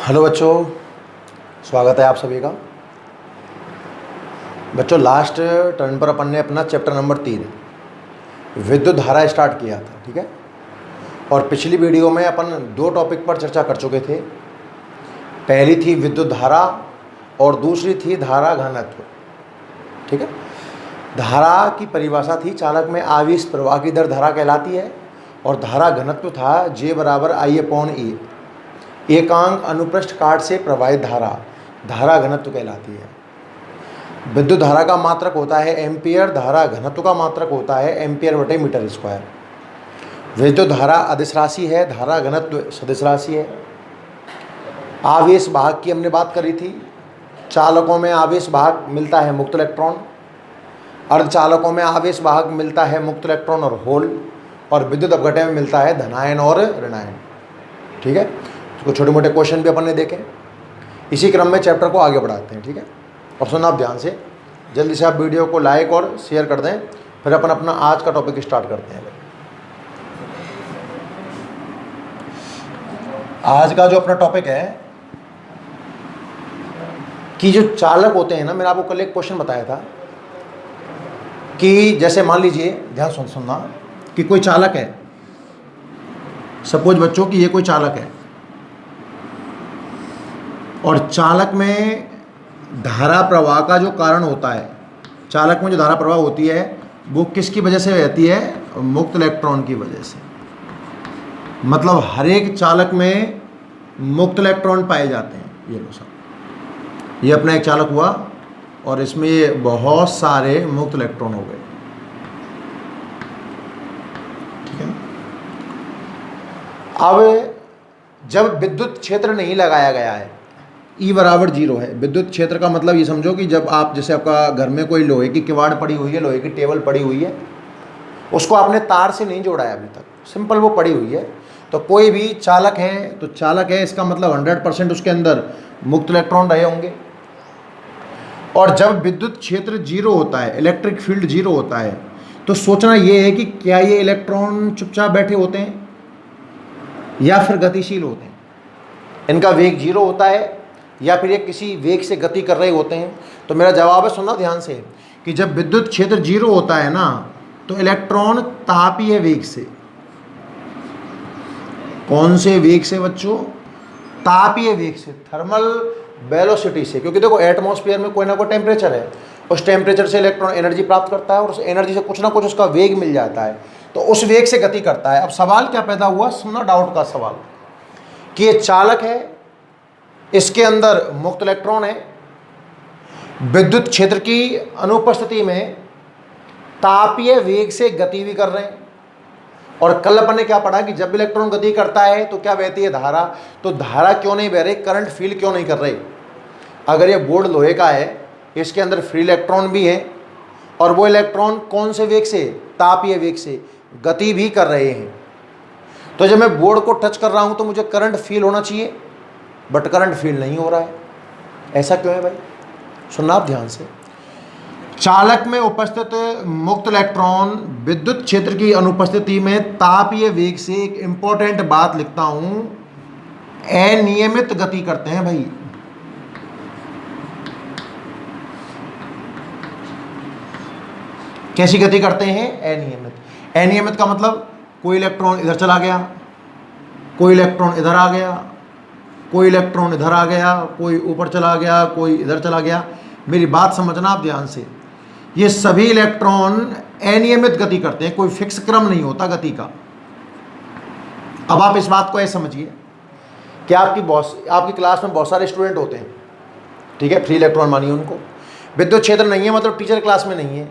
Hello बच्चों, स्वागत है आप सभी का। बच्चों, लास्ट टर्न पर अपन ने अपना चैप्टर नंबर 3 विद्युत धारा स्टार्ट किया था, ठीक है। और पिछली वीडियो में अपन 2 टॉपिक पर चर्चा कर चुके थे। पहली थी विद्युत धारा और दूसरी थी धारा घनत्व, ठीक है। धारा की परिभाषा थी चालक में आवेश प्रवाह की दर धारा कहलाती है और धारा घनत्व था J बराबर I/E। एकांक अनुप्रस्थ काट से प्रवाहित धारा धारा घनत्व कहलाती है। विद्युत धारा का मात्रक होता है एम्पियर, धारा घनत्व का मात्रक होता है एम्पियर बटे मीटर स्क्वायर। विद्युत धारा अदिश राशि है, धारा घनत्व सदिश राशि है। आवेश वाहक की हमने बात करी थी। चालकों में आवेश वाहक मिलता है मुक्त इलेक्ट्रॉन, अर्धचालकों में आवेश वाहक मिलता है मुक्त इलेक्ट्रॉन और होल, और विद्युत अपघटन में मिलता है धनायन और ऋणायन, ठीक है। कुछ छोटे मोटे क्वेश्चन भी अपन ने देखे। इसी क्रम में चैप्टर को आगे बढ़ाते हैं, ठीक है। और सुनना आप ध्यान से, जल्दी से आप वीडियो को लाइक और शेयर कर दें, फिर अपन अपना आज का टॉपिक स्टार्ट करते हैं। आज का जो अपना टॉपिक है कि जो चालक होते हैं ना, मैंने आपको कल एक क्वेश्चन बताया था कि जैसे मान लीजिए, ध्यान सुनना, कि कोई चालक है। सपोज बच्चों कि ये कोई चालक है और चालक में धारा प्रवाह का जो कारण होता है, चालक में जो धारा प्रवाह होती है वो किसकी वजह से रहती है? मुक्त इलेक्ट्रॉन की वजह से। मतलब हर एक चालक में मुक्त इलेक्ट्रॉन पाए जाते हैं। ये लो सब, ये अपना एक चालक हुआ और इसमें ये बहुत सारे मुक्त इलेक्ट्रॉन हो गए, ठीक है। अब जब विद्युत क्षेत्र नहीं लगाया गया है, E बराबर 0 है। विद्युत क्षेत्र का मतलब ये समझो कि जब आप, जैसे आपका घर में कोई लोहे की किवाड़ पड़ी हुई है, लोहे की टेबल पड़ी हुई है, उसको आपने तार से नहीं जोड़ा है अभी तक, सिंपल वो पड़ी हुई है, तो कोई भी चालक है तो चालक है, इसका मतलब 100% उसके अंदर मुक्त इलेक्ट्रॉन रहे होंगे। और जब विद्युत क्षेत्र 0 होता है, इलेक्ट्रिक फील्ड 0 होता है, तो सोचना ये है कि क्या ये इलेक्ट्रॉन चुपचाप बैठे होते हैं या फिर गतिशील होते हैं? इनका वेग 0 होता है या फिर ये किसी वेग से गति कर रहे होते हैं? तो मेरा जवाब है, सुनना ध्यान से, कि जब विद्युत क्षेत्र 0 होता है ना, तो इलेक्ट्रॉन तापीय वेग से, कौन से वेग से बच्चों? तापीय वेग से, थर्मल वेलोसिटी से। क्योंकि देखो, एटमॉस्फेयर में कोई ना कोई टेम्परेचर है, उस टेम्परेचर से इलेक्ट्रॉन एनर्जी प्राप्त करता है और उस एनर्जी से कुछ ना कुछ उसका वेग मिल जाता है, तो उस वेग से गति करता है। अब सवाल क्या पैदा हुआ? सुनना डाउट का सवाल, कि ये चालक है, इसके अंदर मुक्त इलेक्ट्रॉन है, विद्युत क्षेत्र की अनुपस्थिति में तापीय वेग से गति भी कर रहे हैं। और कल अपन ने क्या पढ़ा कि जब इलेक्ट्रॉन गति करता है तो क्या बहती है? धारा। तो धारा क्यों नहीं बह रही? करंट फील क्यों नहीं कर रही? अगर ये बोर्ड लोहे का है, इसके अंदर फ्री इलेक्ट्रॉन भी है, और वो इलेक्ट्रॉन कौन से वेग से? तापीय वेग से गति भी कर रहे हैं। तो जब मैं बोर्ड को टच कर रहा हूं तो मुझे करंट फील होना चाहिए, बट करंट फील नहीं हो रहा है। ऐसा क्यों है भाई? सुनना आप ध्यान से। चालक में उपस्थित मुक्त इलेक्ट्रॉन विद्युत क्षेत्र की अनुपस्थिति में तापीय वेग से, एक इंपॉर्टेंट बात लिखता हूं, अनियमित गति करते हैं भाई। कैसी गति करते हैं? अनियमित। अनियमित का मतलब कोई इलेक्ट्रॉन इधर चला गया, कोई इलेक्ट्रॉन इधर आ गया, कोई इलेक्ट्रॉन इधर आ गया, कोई ऊपर चला गया, कोई इधर चला गया। मेरी बात समझना आप ध्यान से, ये सभी इलेक्ट्रॉन अनियमित गति करते हैं, कोई फिक्स क्रम नहीं होता गति का। अब आप इस बात को ऐसे समझिए कि आपकी क्लास में बहुत सारे स्टूडेंट होते हैं, ठीक है, फ्री इलेक्ट्रॉन मानिए उनको। विद्युत क्षेत्र नहीं है, मतलब टीचर क्लास में नहीं है,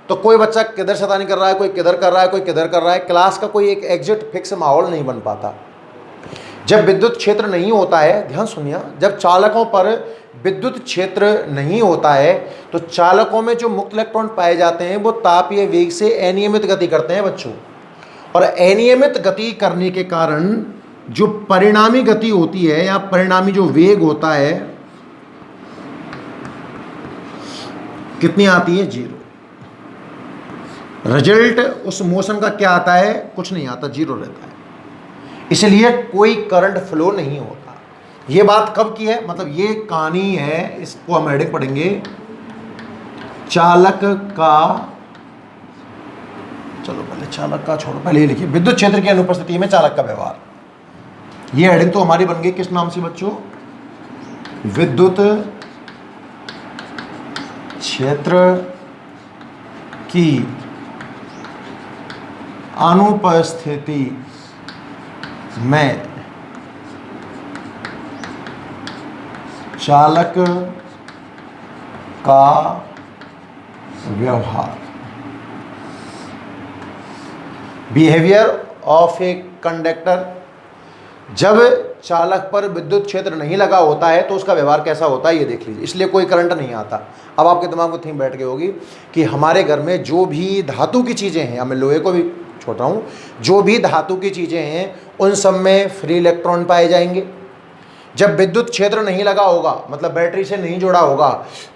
तो कोई बच्चा किधर शैतानी कर रहा है, कोई किधर कर रहा है, कोई किधर कर रहा है, क्लास का कोई एक एग्जैक्ट फिक्स माहौल नहीं बन पाता। जब विद्युत क्षेत्र नहीं होता है, ध्यान सुनिए, जब चालकों पर विद्युत क्षेत्र नहीं होता है तो चालकों में जो मुक्त इलेक्ट्रॉन पाए जाते हैं वो तापीय वेग से अनियमित गति करते हैं बच्चों। और अनियमित गति करने के कारण जो परिणामी गति होती है या परिणामी जो वेग होता है, कितनी आती है? 0। रिजल्ट उस मोशन का क्या आता है? कुछ नहीं आता, 0 रहता है। इसलिए कोई करंट फ्लो नहीं होता। ये बात कब की है, मतलब ये कहानी है, इसको हम हेडिंग पढ़ेंगे चालक का, चलो पहले चालक का छोड़ो, पहले ये लिखिए विद्युत क्षेत्र की अनुपस्थिति में चालक का व्यवहार। ये हेडिंग तो हमारी बन गई किस नाम से बच्चों, विद्युत क्षेत्र की अनुपस्थिति में चालक का व्यवहार। बिहेवियर ऑफ ए कंडक्टर, जब चालक पर विद्युत क्षेत्र नहीं लगा होता है तो उसका व्यवहार कैसा होता है ये देख लीजिए। इसलिए कोई करंट नहीं आता। अब आपके दिमाग में थीम बैठ गई होगी कि हमारे घर में जो भी धातु की चीज़ें हैं, अब मैं लोहे को भी छोड़ रहा हूँ, जो भी धातु की चीज़ें हैं उन सब में फ्री इलेक्ट्रॉन पाए जाएंगे। जब विद्युत क्षेत्र नहीं लगा होगा, मतलब बैटरी से नहीं जुड़ा होगा,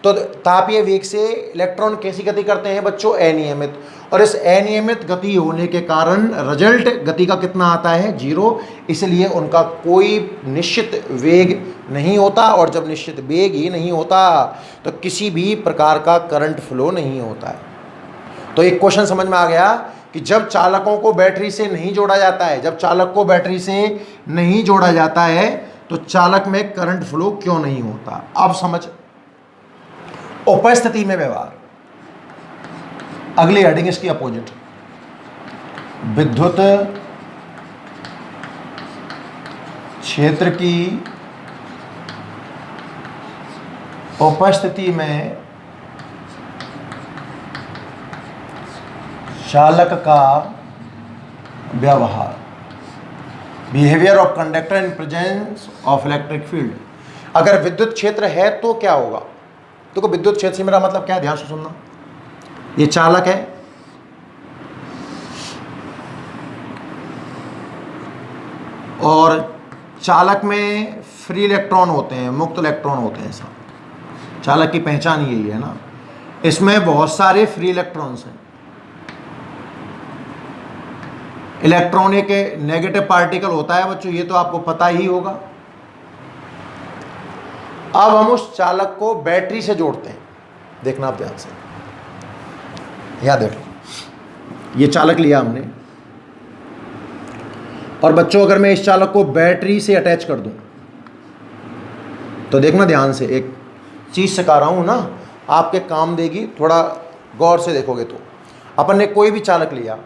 तो तापीय वेग से इलेक्ट्रॉन कैसी गति करते हैं बच्चों, अनियमित। और इस अनियमित गति होने के कारण रिजल्ट गति का कितना आता है, 0। इसलिए उनका कोई निश्चित वेग नहीं होता, और जब निश्चित वेग ही नहीं होता तो किसी भी प्रकार का करंट फ्लो नहीं होता है। तो एक क्वेश्चन समझ में आ गया कि जब चालकों को बैटरी से नहीं जोड़ा जाता है, जब चालक को बैटरी से नहीं जोड़ा जाता है तो चालक में करंट फ्लो क्यों नहीं होता। अब समझ, उपस्थिति में व्यवहार, अगली हेडिंग इसकी अपोजिट, विद्युत क्षेत्र की उपस्थिति में चालक का व्यवहार। Behaviour of conductor in presence of electric field. अगर विद्युत क्षेत्र है तो क्या होगा, तो विद्युत क्षेत्र से मेरा मतलब क्या है, ध्यान से सुनना। ये चालक है, और चालक में फ्री इलेक्ट्रॉन होते हैं, मुक्त इलेक्ट्रॉन होते हैं। सब चालक की पहचान यही है ना, इसमें बहुत सारे फ्री इलेक्ट्रॉन्स हैं। इलेक्ट्रॉन एक नेगेटिव पार्टिकल होता है बच्चों, ये तो आपको पता ही होगा। अब हम उस चालक को बैटरी से जोड़ते हैं, देखना आप ध्यान से, यहां देखो, ये चालक लिया हमने, और बच्चों अगर मैं इस चालक को बैटरी से अटैच कर दूं तो देखना ध्यान से, एक चीज सिखा रहा हूं ना, आपके काम देगी, थोड़ा गौर से देखोगे तो। अपन ने कोई भी चालक लिया,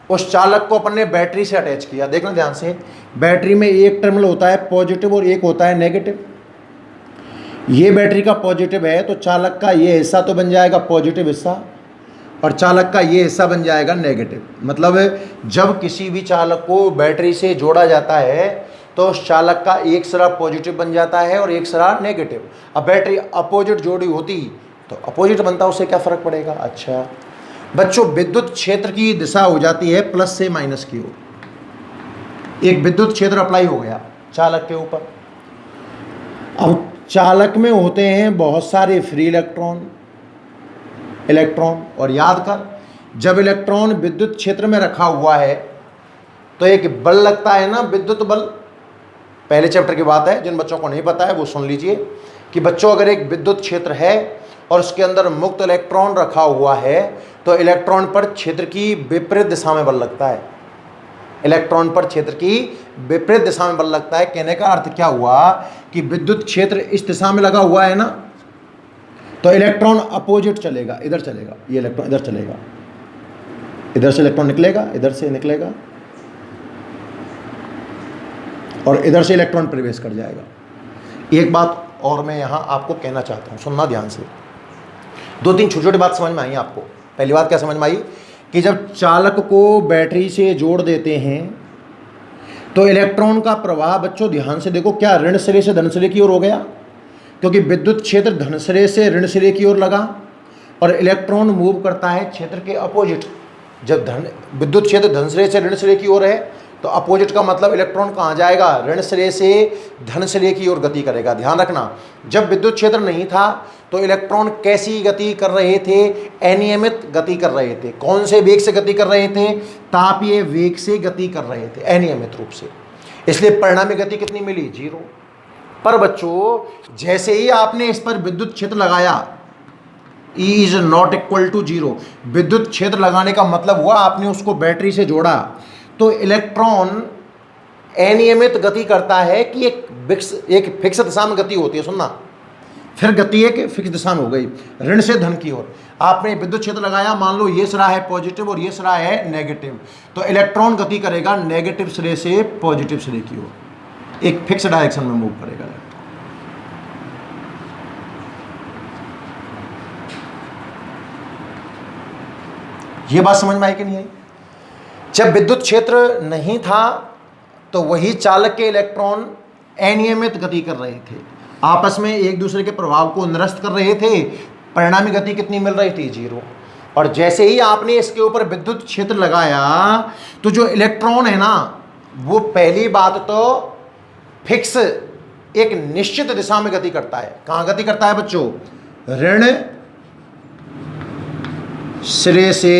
उस चालक को अपन ने बैटरी से अटैच किया, देखना ध्यान से। बैटरी में एक टर्मिनल होता है पॉजिटिव और एक होता है नेगेटिव। ये बैटरी का पॉजिटिव है तो चालक का ये हिस्सा तो बन जाएगा पॉजिटिव हिस्सा, और चालक का ये हिस्सा बन जाएगा नेगेटिव। मतलब जब किसी भी चालक को बैटरी से जोड़ा जाता है तो उस चालक का एक सिरा पॉजिटिव बन जाता है और एक सिरा नेगेटिव। अब बैटरी अपोजिट जोड़ी होती तो अपोजिट बनता, उससे क्या फ़र्क पड़ेगा। अच्छा बच्चों, विद्युत क्षेत्र की दिशा हो जाती है प्लस से माइनस की ओर। एक विद्युत क्षेत्र अप्लाई हो गया चालक के ऊपर। अब चालक में होते हैं बहुत सारे फ्री इलेक्ट्रॉन, और याद कर, जब इलेक्ट्रॉन विद्युत क्षेत्र में रखा हुआ है तो एक बल लगता है ना, विद्युत बल। पहले चैप्टर की बात है, जिन बच्चों को नहीं पता है वो सुन लीजिए कि बच्चों अगर एक विद्युत क्षेत्र है और उसके अंदर मुक्त इलेक्ट्रॉन रखा हुआ है तो इलेक्ट्रॉन पर क्षेत्र की विपरीत दिशा में बल लगता है। इलेक्ट्रॉन पर क्षेत्र की विपरीत दिशा में बल लगता है। कहने का अर्थ क्या हुआ कि विद्युत क्षेत्र इस दिशा में लगा हुआ है ना, तो इलेक्ट्रॉन अपोजिट चलेगा, इधर चलेगा, ये इलेक्ट्रॉन इधर चलेगा, इधर से इलेक्ट्रॉन निकलेगा, इधर से निकलेगा, और इधर से इलेक्ट्रॉन प्रवेश कर जाएगा। एक बात और मैं यहां आपको कहना चाहता हूं, सुनना ध्यान से। दो तीन छोटी छोटी बात समझ में आई आपको। पहली बात क्या समझ में आई कि जब चालक को बैटरी से जोड़ देते हैं तो इलेक्ट्रॉन का प्रवाह, बच्चों ध्यान से देखो, क्या ऋण सिरे से धन सिरे की ओर हो गया, क्योंकि विद्युत क्षेत्र धन सिरे से ऋण सिरे की ओर लगा, और इलेक्ट्रॉन मूव करता है क्षेत्र के अपोजिट। जब विद्युत क्षेत्र धन सिरे से ऋण सिरे की ओर है तो अपोजिट का मतलब इलेक्ट्रॉन कहाँ जाएगा, ऋण सिरे से धन सिरे की ओर गति करेगा। ध्यान रखना, जब विद्युत क्षेत्र नहीं था तो इलेक्ट्रॉन कैसी गति कर रहे थे, अनियमित गति कर रहे थे। कौन से वेग से गति कर रहे थे, तापीय वेग से गति कर रहे थे, अनियमित रूप से। इसलिए परिणामी गति कितनी मिली, 0। पर बच्चों जैसे ही आपने इस पर विद्युत क्षेत्र लगाया, E is not equal to 0, विद्युत क्षेत्र लगाने का मतलब हुआ आपने उसको बैटरी से जोड़ा, तो इलेक्ट्रॉन अनियमित गति करता है कि एक फिक्स दिशा में गति होती है, सुनना, फिर गति एक फिक्स दिशा में हो गई, ऋण से धन की ओर। आपने विद्युत क्षेत्र लगाया, मान लो ये सिरा है पॉजिटिव और ये सिरा है नेगेटिव, तो इलेक्ट्रॉन गति करेगा नेगेटिव सिरे से पॉजिटिव सिरे की ओर, एक फिक्स डायरेक्शन में मूव करेगा। ये बात समझ में आई कि नहीं आई? जब विद्युत क्षेत्र नहीं था तो वही चालक के इलेक्ट्रॉन अनियमित गति कर रहे थे, आपस में एक दूसरे के प्रभाव को निरस्त कर रहे थे, परिणामी गति कितनी मिल रही थी? 0। और जैसे ही आपने इसके ऊपर विद्युत क्षेत्र लगाया तो जो इलेक्ट्रॉन है ना, वो पहली बात तो फिक्स एक निश्चित दिशा में गति करता है। कहाँ गति करता है बच्चों? ऋण सिरे से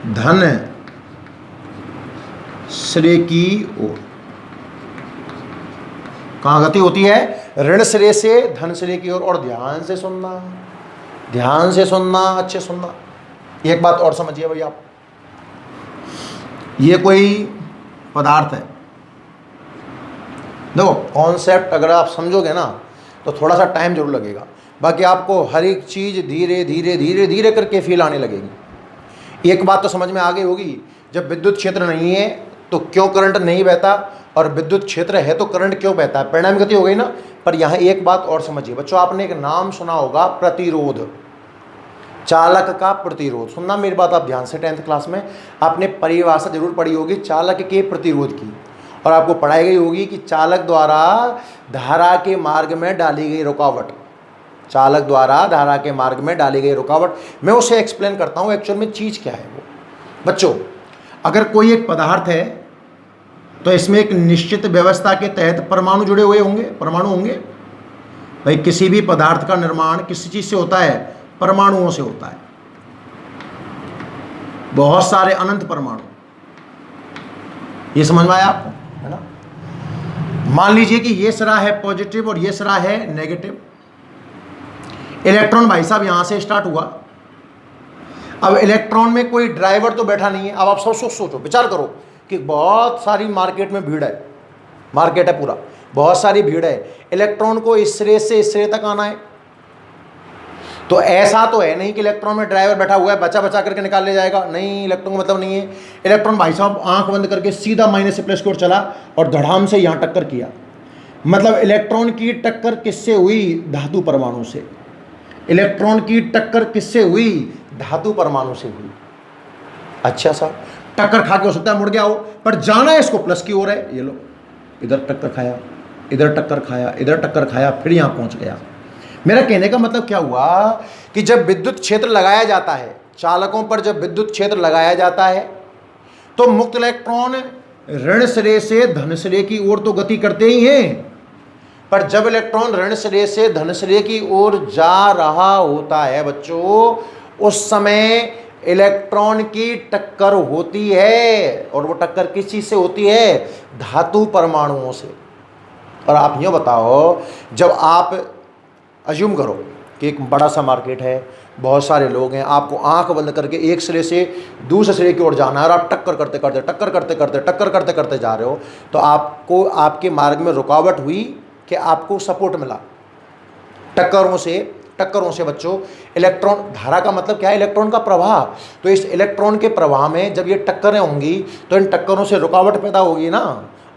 धन सिरे की ओर। कहाँ गति होती है? ऋण सिरे से धन सिरे की ओर। और ध्यान से सुनना, ध्यान से सुनना, अच्छे सुनना। एक बात और समझिए भाई आप, ये कोई पदार्थ है, देखो कॉन्सेप्ट अगर आप समझोगे ना तो थोड़ा सा टाइम जरूर लगेगा, बाकी आपको हर एक चीज़ धीरे धीरे धीरे धीरे करके फील आने लगेगी। एक बात तो समझ में आ गई होगी, जब विद्युत क्षेत्र नहीं है तो क्यों करंट नहीं बहता, और विद्युत क्षेत्र है तो करंट क्यों बहता है, परिणामी गति हो गई ना। पर यहाँ एक बात और समझिए बच्चों, आपने एक नाम सुना होगा प्रतिरोध, चालक का प्रतिरोध। सुनना मेरी बात आप ध्यान से, 10th क्लास में आपने परिभाषा जरूर पढ़ी होगी चालक के प्रतिरोध की, और आपको पढ़ाई गई होगी कि चालक द्वारा धारा के मार्ग में डाली गई रुकावट, चालक द्वारा धारा के मार्ग में डाली गई रुकावट। मैं उसे एक्सप्लेन करता हूँ एक्चुअल में चीज़ क्या है वो। बच्चों अगर कोई एक पदार्थ है तो इसमें एक निश्चित व्यवस्था के तहत परमाणु जुड़े हुए होंगे, परमाणु होंगे। भाई किसी भी पदार्थ का निर्माण किसी चीज़ से होता है? परमाणुओं से होता है, बहुत सारे अनंत परमाणु। ये समझ में आया आपको, है ना? मान लीजिए कि ये सिरा है पॉजिटिव और ये सिरा है नेगेटिव। इलेक्ट्रॉन भाई साहब यहां से स्टार्ट हुआ, अब इलेक्ट्रॉन में कोई ड्राइवर तो बैठा नहीं है। अब आप सोचो, विचार करो कि बहुत सारी मार्केट में भीड़ है, मार्केट है पूरा, बहुत सारी भीड़ है, इलेक्ट्रॉन को इस सिरे से इस सिरे तक आना है। तो ऐसा तो है नहीं कि इलेक्ट्रॉन में ड्राइवर बैठा हुआ है, बचा बचा करके निकाल ले जाएगा, नहीं, इलेक्ट्रॉन का मतलब नहीं है। इलेक्ट्रॉन भाई साहब आंख बंद करके सीधा माइनस से प्लस की ओर चला और धड़ाम से यहाँ टक्कर किया। मतलब इलेक्ट्रॉन की टक्कर किससे हुई? धातु परमाणु से। इलेक्ट्रॉन की टक्कर किससे हुई? धातु परमाणु से हुई। अच्छा सा टक्कर खा के हो सकता है मुड़ गया हो, पर जाना है इसको प्लस की ओर है। ये लो, इधर टक्कर खाया, इधर टक्कर खाया, इधर टक्कर खाया, फिर यहाँ पहुँच गया। मेरा कहने का मतलब क्या हुआ कि जब विद्युत क्षेत्र लगाया जाता है, चालकों पर जब विद्युत क्षेत्र लगाया जाता है तो मुक्त इलेक्ट्रॉन ऋण सिरे से धन सिरे की ओर तो गति करते ही हैं, पर जब इलेक्ट्रॉन ऋण सिरे से धन सिरे की ओर जा रहा होता है बच्चों, उस समय इलेक्ट्रॉन की टक्कर होती है। और वो टक्कर किस चीज़ से होती है? धातु परमाणुओं से। और आप यूँ बताओ, जब आप अज्यूम करो कि एक बड़ा सा मार्केट है, बहुत सारे लोग हैं, आपको आंख बंद करके एक सिरे से दूसरे सिरे की ओर जाना है और आप टक्कर करते करते जा रहे हो, तो आपको आपके मार्ग में रुकावट हुई कि आपको सपोर्ट मिला टक्करों से बच्चों। इलेक्ट्रॉन धारा का मतलब क्या है? इलेक्ट्रॉन का प्रवाह। तो इस इलेक्ट्रॉन के प्रवाह में जब ये टक्करें होंगी तो इन टक्करों से रुकावट पैदा होगी ना,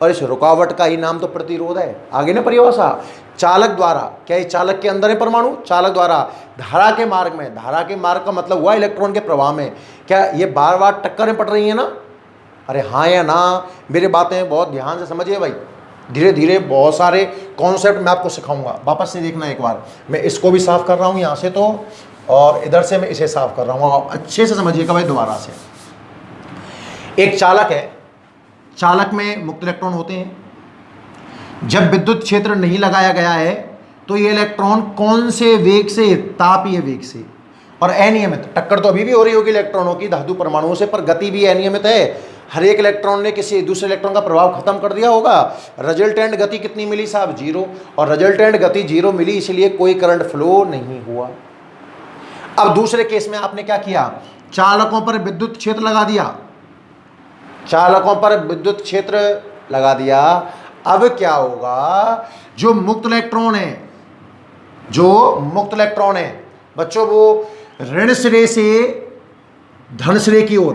और इस रुकावट का ही नाम तो प्रतिरोध है। आगे ना परिभाषा, चालक द्वारा, क्या ये चालक के अंदर है परमाणु? चालक द्वारा धारा के मार्ग में, धारा के मार्ग का मतलब हुआ इलेक्ट्रॉन के प्रवाह में। क्या ये बार बार टक्करें पड़ रही हैं ना? अरे हाँ या ना? मेरी बातें बहुत ध्यान से समझिए भाई, धीरे धीरे बहुत सारे कॉन्सेप्ट मैं आपको सिखाऊंगा। वापस से देखना एक बार, मैं इसको भी साफ कर रहा हूँ यहाँ से तो, और इधर से मैं इसे साफ कर रहा हूँ, आप अच्छे से समझिएगा भाई दोबारा से। एक चालक है, चालक में मुक्त इलेक्ट्रॉन होते हैं। जब विद्युत क्षेत्र नहीं लगाया गया है तो ये इलेक्ट्रॉन कौन से वेग से? तापीय वेग से। और अनियमित टक्कर तो अभी भी हो रही होगी इलेक्ट्रॉनों की धातु परमाणुओं से, पर गति भी अनियमित है। हर एक इलेक्ट्रॉन ने किसी दूसरे इलेक्ट्रॉन का प्रभाव खत्म कर दिया होगा। रिजल्टेंट गति कितनी मिली साहब? 0। और रिजल्टेंट गति 0 मिली, इसलिए कोई करंट फ्लो नहीं हुआ। अब दूसरे केस में आपने क्या किया? चालकों पर विद्युत क्षेत्र लगा दिया, चालकों पर विद्युत क्षेत्र लगा दिया। अब क्या होगा? जो मुक्त इलेक्ट्रॉन है, जो मुक्त इलेक्ट्रॉन है बच्चों, वो ऋण सिरे से धन सिरे की ओर,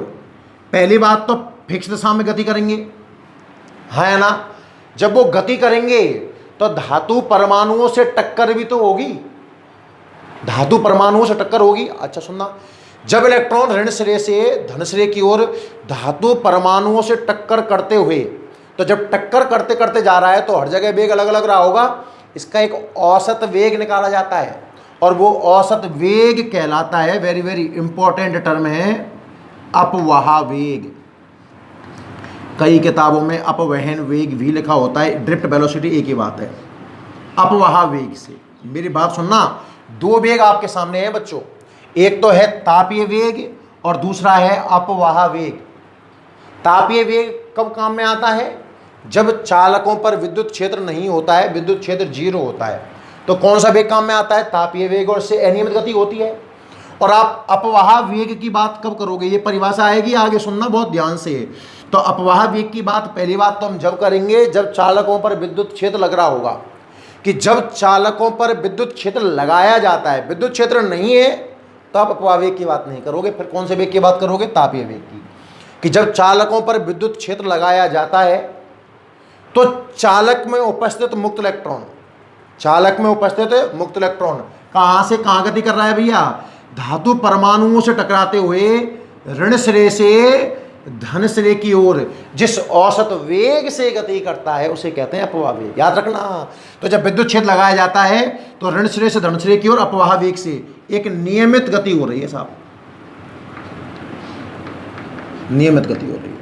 पहली बात तो फिक्स दिशा में गति करेंगे, है ना। जब वो गति करेंगे तो धातु परमाणुओं से टक्कर भी तो होगी, धातु परमाणुओं से टक्कर होगी। अच्छा सुनना, जब इलेक्ट्रॉन ऋण सिरे से धन सिरे की ओर धातु परमाणुओं से टक्कर करते हुए, तो जब टक्कर करते करते जा रहा है तो हर जगह वेग अलग अलग रहा होगा। इसका एक औसत वेग निकाला जाता है और वो औसत वेग कहलाता है, वेरी वेरी इंपॉर्टेंट टर्म है, अपवाह वेग। कई किताबों में अपवहन वेग भी लिखा होता है, ड्रिफ्ट वेलोसिटी एक ही बात है। अपवाह वेग से, मेरी बात सुनना, दो वेग आपके सामने है बच्चों, एक तो है तापीय वेग और दूसरा है अपवाह वेग। तापीय वेग कब काम में आता है? जब चालकों पर विद्युत क्षेत्र नहीं होता है, विद्युत क्षेत्र 0 होता है, तो कौन सा वेग काम में आता है? तापीय वेग, और इससे अनियमित गति होती है। और आप अपवाह वेग की बात कब करोगे? ये परिभाषा आएगी आगे, सुनना बहुत ध्यान से। तो अपवाह वेग की बात, पहली बात तो हम जब करेंगे जब चालकों पर विद्युत क्षेत्र लग रहा होगा, कि जब चालकों पर विद्युत क्षेत्र लगाया जाता है, विद्युत क्षेत्र नहीं है तो आप अपवाह वेग की बात नहीं करोगे। फिर कौन से वेग की बात करोगे? तापीय वेग की। कि जब चालकों पर विद्युत क्षेत्र लगाया जाता है तो चालक में उपस्थित मुक्त इलेक्ट्रॉन, चालक में उपस्थित मुक्त इलेक्ट्रॉन कहां से कहां गति कर रहा है भैया? धातु परमाणुओं से टकराते हुए ऋण सिरे से धन सिरे की ओर जिस औसत वेग से गति करता है उसे कहते हैं अपवाह वेग, याद रखना। तो जब विद्युत क्षेत्र लगाया जाता है तो ऋण सिरे से धन सिरे की ओर अपवाह वेग से एक नियमित गति हो रही है साहब, नियमित गति हो रही है।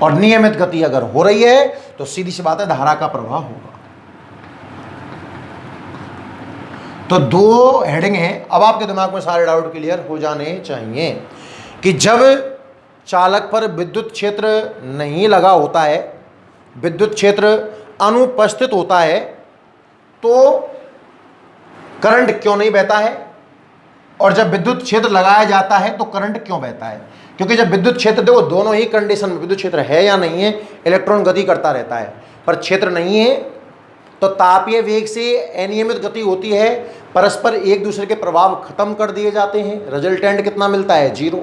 और नियमित गति अगर हो रही है तो सीधी सी बात है धारा का प्रवाह होगा। तो दो हेडिंग है, अब आपके दिमाग में सारे डाउट क्लियर हो जाने चाहिए कि जब चालक पर विद्युत क्षेत्र नहीं लगा होता है, विद्युत क्षेत्र अनुपस्थित होता है, तो करंट क्यों नहीं बहता है, और जब विद्युत क्षेत्र लगाया जाता है तो करंट क्यों बहता है? क्योंकि जब विद्युत क्षेत्र, देखो दोनों ही कंडीशन में, विद्युत क्षेत्र है या नहीं है, इलेक्ट्रॉन गति करता रहता है, पर क्षेत्र नहीं है तो तापीय वेग से अनियमित गति होती है, परस्पर एक दूसरे के प्रभाव खत्म कर दिए जाते हैं, रिजल्टेंट कितना मिलता है? 0।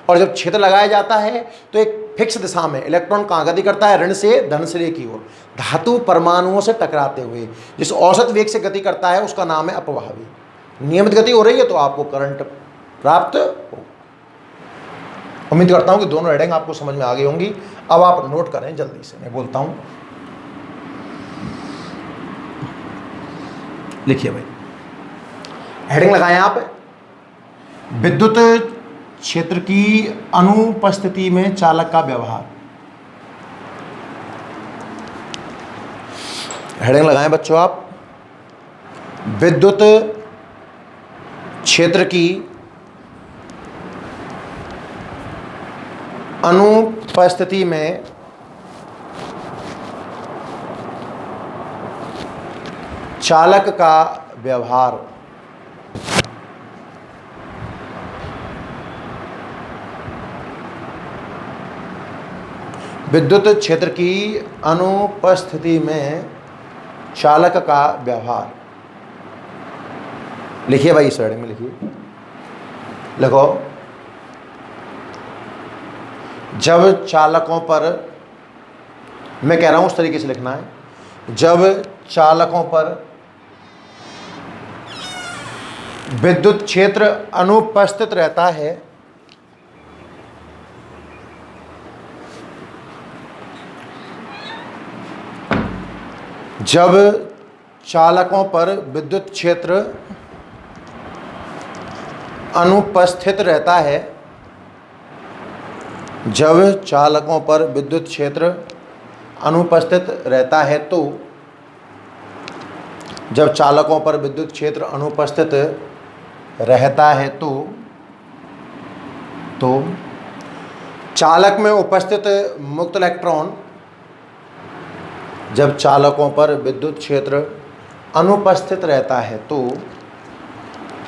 और जब क्षेत्र लगाया जाता है तो एक फिक्स दिशा में इलेक्ट्रॉन कहाँ गति करता है? ऋण से धन सिरे की ओर, धातु परमाणुओं से टकराते हुए जिस औसत वेग से गति करता है उसका नाम है अपवाह वेग। नियमित गति हो रही है तो आपको करंट प्राप्त हो। उम्मीद करता हूं कि दोनों हेडिंग आपको समझ में आ गई होंगी। अब आप नोट करें जल्दी से, मैं बोलता हूं, लिखिए भाई, हेडिंग लगाएं आप, विद्युत क्षेत्र की अनुपस्थिति में चालक का व्यवहार। हेडिंग लगाएं बच्चों आप, विद्युत क्षेत्र की अनुपस्थिति में चालक का व्यवहार। विद्युत क्षेत्र की अनुपस्थिति में चालक का व्यवहार। लिखिए भाई, इस हेडिंग में लिखिए, लिखो, जब चालकों पर, मैं कह रहा हूं उस तरीके से लिखना है, जब चालकों पर विद्युत क्षेत्र अनुपस्थित रहता है, जब चालकों पर विद्युत क्षेत्र अनुपस्थित रहता है, जब चालकों पर विद्युत क्षेत्र अनुपस्थित रहता है तो, जब चालकों पर विद्युत क्षेत्र अनुपस्थित रहता है तो चालक में उपस्थित मुक्त इलेक्ट्रॉन, जब चालकों पर विद्युत क्षेत्र अनुपस्थित रहता है तो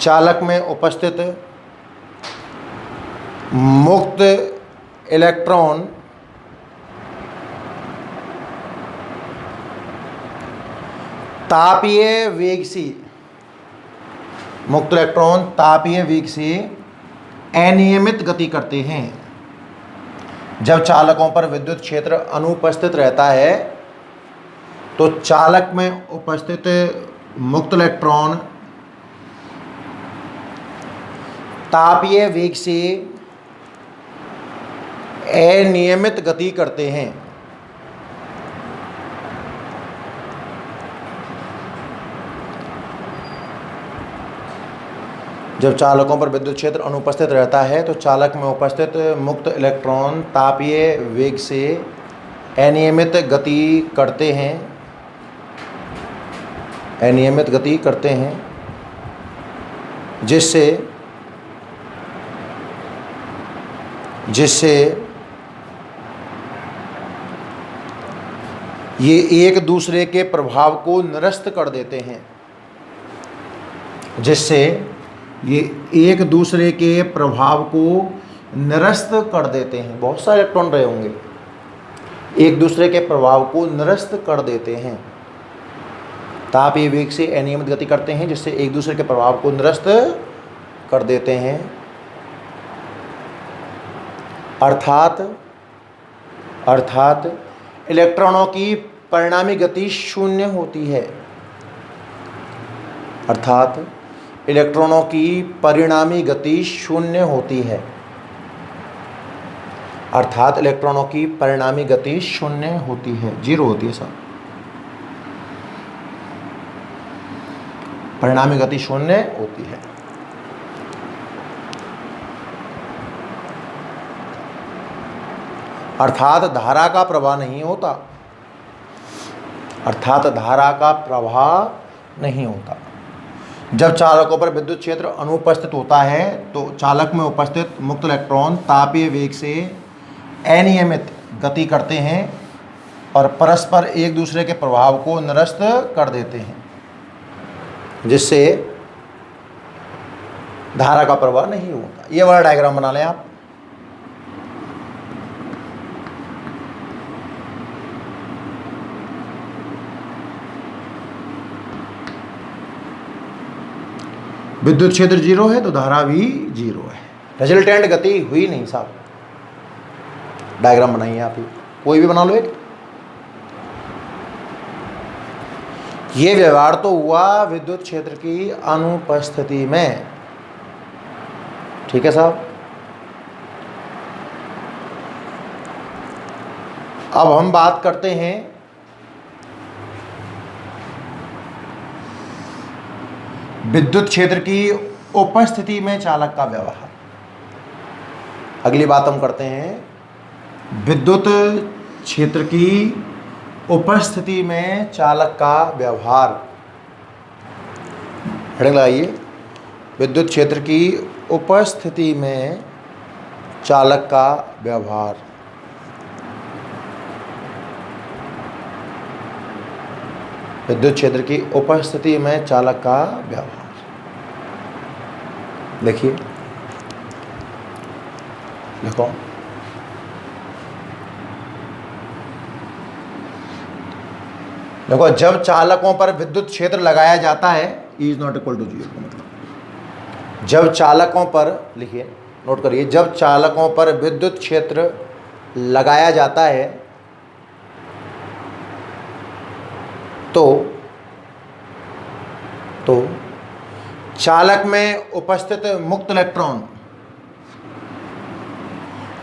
चालक में उपस्थित मुक्त इलेक्ट्रॉन तापीय वेग से, मुक्त इलेक्ट्रॉन तापीय वेग से अनियमित गति करते हैं। जब चालकों पर विद्युत क्षेत्र अनुपस्थित रहता है तो चालक में उपस्थित मुक्त इलेक्ट्रॉन तापीय वेग से अनियमित गति करते हैं। जब चालकों पर विद्युत क्षेत्र अनुपस्थित रहता है तो चालक में उपस्थित मुक्त इलेक्ट्रॉन तापीय वेग से अनियमित गति करते हैं, अनियमित गति करते हैं, जिससे ये एक दूसरे के प्रभाव को निरस्त कर देते हैं, जिससे ये एक दूसरे के प्रभाव को निरस्त कर देते हैं। बहुत सारे इलेक्ट्रॉन रहे होंगे, एक दूसरे के प्रभाव को निरस्त कर देते हैं। तापीय वेग से अनियमित गति करते हैं जिससे एक दूसरे के प्रभाव को निरस्त कर देते हैं। अर्थात इलेक्ट्रॉनों की परिणामी गति शून्य होती है। अर्थात इलेक्ट्रॉनों की परिणामी गति शून्य होती है। अर्थात इलेक्ट्रॉनों की परिणामी गति शून्य होती है, जीरो होती है सर। परिणामी गति शून्य होती है। अर्थात धारा का प्रवाह नहीं होता। अर्थात धारा का प्रवाह नहीं होता। जब चालकों पर विद्युत क्षेत्र अनुपस्थित होता है तो चालक में उपस्थित मुक्त इलेक्ट्रॉन तापीय वेग से अनियमित गति करते हैं और परस्पर एक दूसरे के प्रभाव को निरस्त कर देते हैं, जिससे धारा का प्रवाह नहीं होता। ये वाला डायग्राम बना लें आप। विद्युत क्षेत्र जीरो है तो धारा भी जीरो है। रिजल्टेंट गति हुई नहीं साहब। डायग्राम बनाइए आप, ही कोई भी बना लो एक। ये व्यवहार तो हुआ विद्युत क्षेत्र की अनुपस्थिति में, ठीक है साहब। अब हम बात करते हैं विद्युत क्षेत्र की उपस्थिति में चालक का व्यवहार। अगली बात हम करते हैं विद्युत क्षेत्र की उपस्थिति में चालक का व्यवहार। हेडिंग लगाइए, विद्युत क्षेत्र की उपस्थिति में चालक का व्यवहार। विद्युत क्षेत्र की उपस्थिति में चालक का व्यवहार। देखिए, देखो, देखो, जब चालकों पर विद्युत क्षेत्र लगाया जाता है, E is not equal to zero का मतलब, जब चालकों पर, लिखिए नोट करिए, जब चालकों पर विद्युत क्षेत्र लगाया जाता है तो चालक में उपस्थित मुक्त इलेक्ट्रॉन,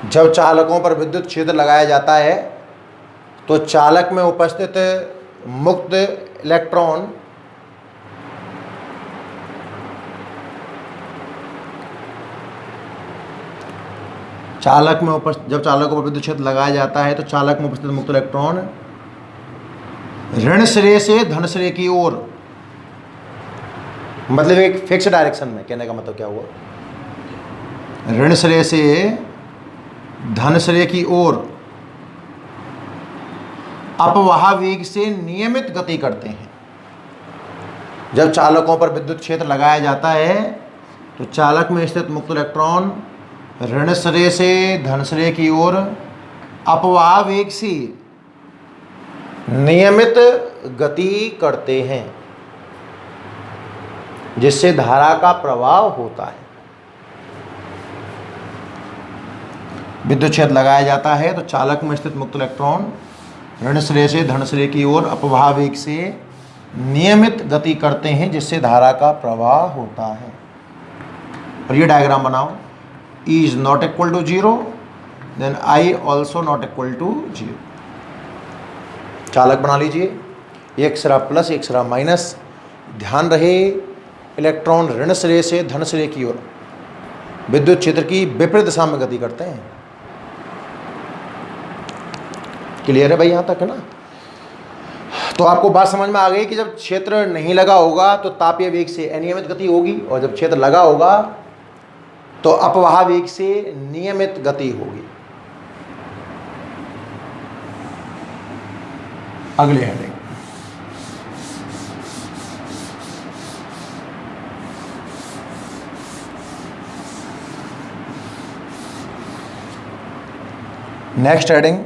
जब चालकों पर विद्युत क्षेत्र लगाया जाता है तो चालक में उपस्थित मुक्त इलेक्ट्रॉन जब चालकों पर विद्युत क्षेत्र लगाया जाता है तो चालक में उपस्थित मुक्त इलेक्ट्रॉन ऋण श्रेय से धन श्रेय की ओर, मतलब एक फिक्स डायरेक्शन में, कहने का मतलब क्या हुआ, ऋण श्रेय से धन श्रेय की ओर अपवाह वेग से नियमित गति करते हैं। जब चालकों पर विद्युत क्षेत्र लगाया जाता है तो चालक में स्थित मुक्त इलेक्ट्रॉन ऋण श्रेय से धन श्रेय की ओर अपवाह वेग से नियमित गति करते हैं, जिससे धारा का प्रवाह होता है। विद्युत क्षेत्र लगाया जाता है तो चालक में स्थित मुक्त इलेक्ट्रॉन ऋण श्रेय से धन श्रेय की ओर अपवाह वेग से नियमित गति करते हैं, जिससे धारा का प्रवाह होता है। और ये डायग्राम बनाओ, E is not equal to 0, then I also not equal to 0। चालक बना लीजिए, एक सिरा प्लस एक सिरा माइनस। ध्यान रहे इलेक्ट्रॉन ऋण श्रेय से धन श्रेय की ओर विद्युत क्षेत्र की विपरीत दिशा में गति करते हैं। क्लियर है भाई, यहाँ तक है ना? तो आपको बात समझ में आ गई कि जब क्षेत्र नहीं लगा होगा तो तापीय वेग से अनियमित गति होगी, और जब क्षेत्र लगा होगा तो अपवाह वेग से नियमित गति होगी। अगले हेडिंग, नेक्स्ट हेडिंग,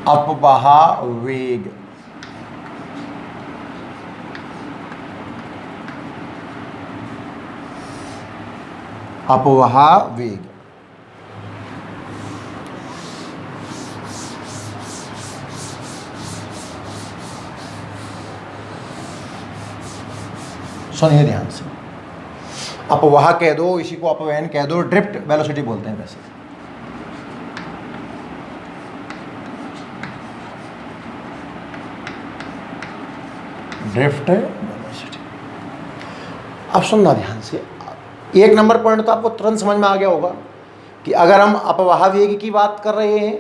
अपवाह वेग। अपवाह वेग सुनिए ध्यान से। अपवाह कह दो, इसी को अपवहन कह दो, ड्रिफ्ट वेलोसिटी बोलते हैं वैसे। Drift velocity. अब सुनना ध्यान से, एक नंबर पॉइंट तो आपको तुरंत समझ में आ गया होगा कि अगर हम अपवाह वेग की बात कर रहे हैं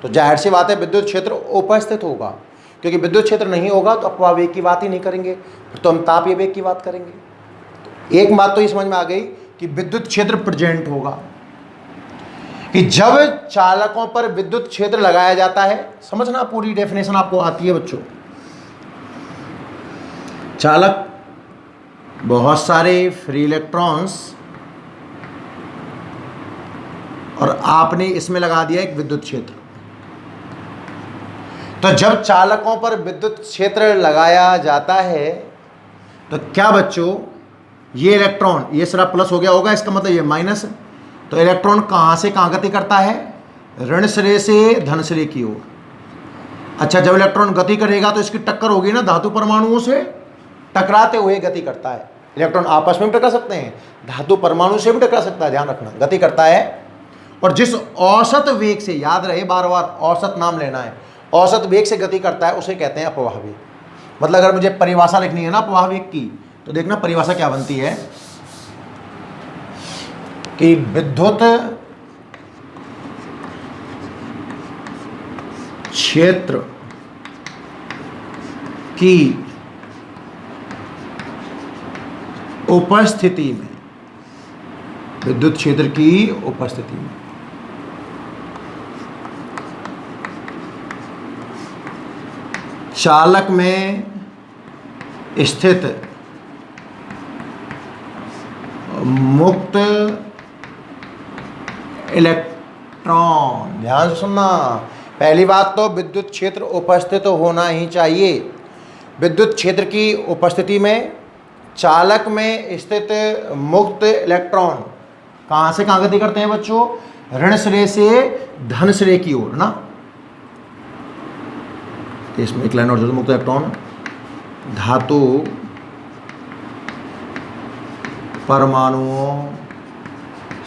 तो जाहिर सी बात है विद्युत क्षेत्र उपस्थित होगा, क्योंकि विद्युत क्षेत्र नहीं होगा तो अपवाह वेग की बात ही नहीं करेंगे, फिर तो हम तापीय वेग की बात करेंगे। तो एक बात तो ये समझ में आ गई कि विद्युत क्षेत्र प्रेजेंट होगा, कि जब चालकों पर विद्युत क्षेत्र लगाया जाता है, समझना पूरी डेफिनेशन आपको आती है बच्चों। चालक बहुत सारे फ्री इलेक्ट्रॉन्स और आपने इसमें लगा दिया एक विद्युत क्षेत्र। तो जब चालकों पर विद्युत क्षेत्र लगाया जाता है तो क्या बच्चों, ये इलेक्ट्रॉन, ये सिरा प्लस हो गया होगा, इसका मतलब ये माइनस है। तो इलेक्ट्रॉन कहां से कहां गति करता है? ऋण श्रेय से धन श्रेय की ओर। अच्छा, जब इलेक्ट्रॉन गति करेगा तो इसकी टक्कर होगी ना धातु परमाणुओं से, टकराते हुए गति करता है। इलेक्ट्रॉन आपस में भी टकरा सकते हैं, धातु परमाणु से भी टकरा सकता है, ध्यान रखना, गति करता है। और जिस औसत वेग से, याद रहे बार बार औसत नाम लेना है, औसत वेग से गति करता है उसे कहते हैं अपवाह वेग। मतलब अगर मुझे परिभाषा लिखनी है ना अपवाह वेग की, तो देखना परिभाषा क्या बनती है कि विद्युत क्षेत्र की उपस्थिति में, विद्युत क्षेत्र की उपस्थिति में चालक में स्थित मुक्त इलेक्ट्रॉन, ध्यान से सुनना, पहली बात तो विद्युत क्षेत्र उपस्थित होना ही चाहिए। विद्युत क्षेत्र की उपस्थिति में चालक में स्थित मुक्त इलेक्ट्रॉन कहां से कहां गति करते हैं बच्चों? ऋण श्रेय से धन श्रेय की ओर ना। इसमें एक लाइन और मुक्त इलेक्ट्रॉन धातु परमाणुओं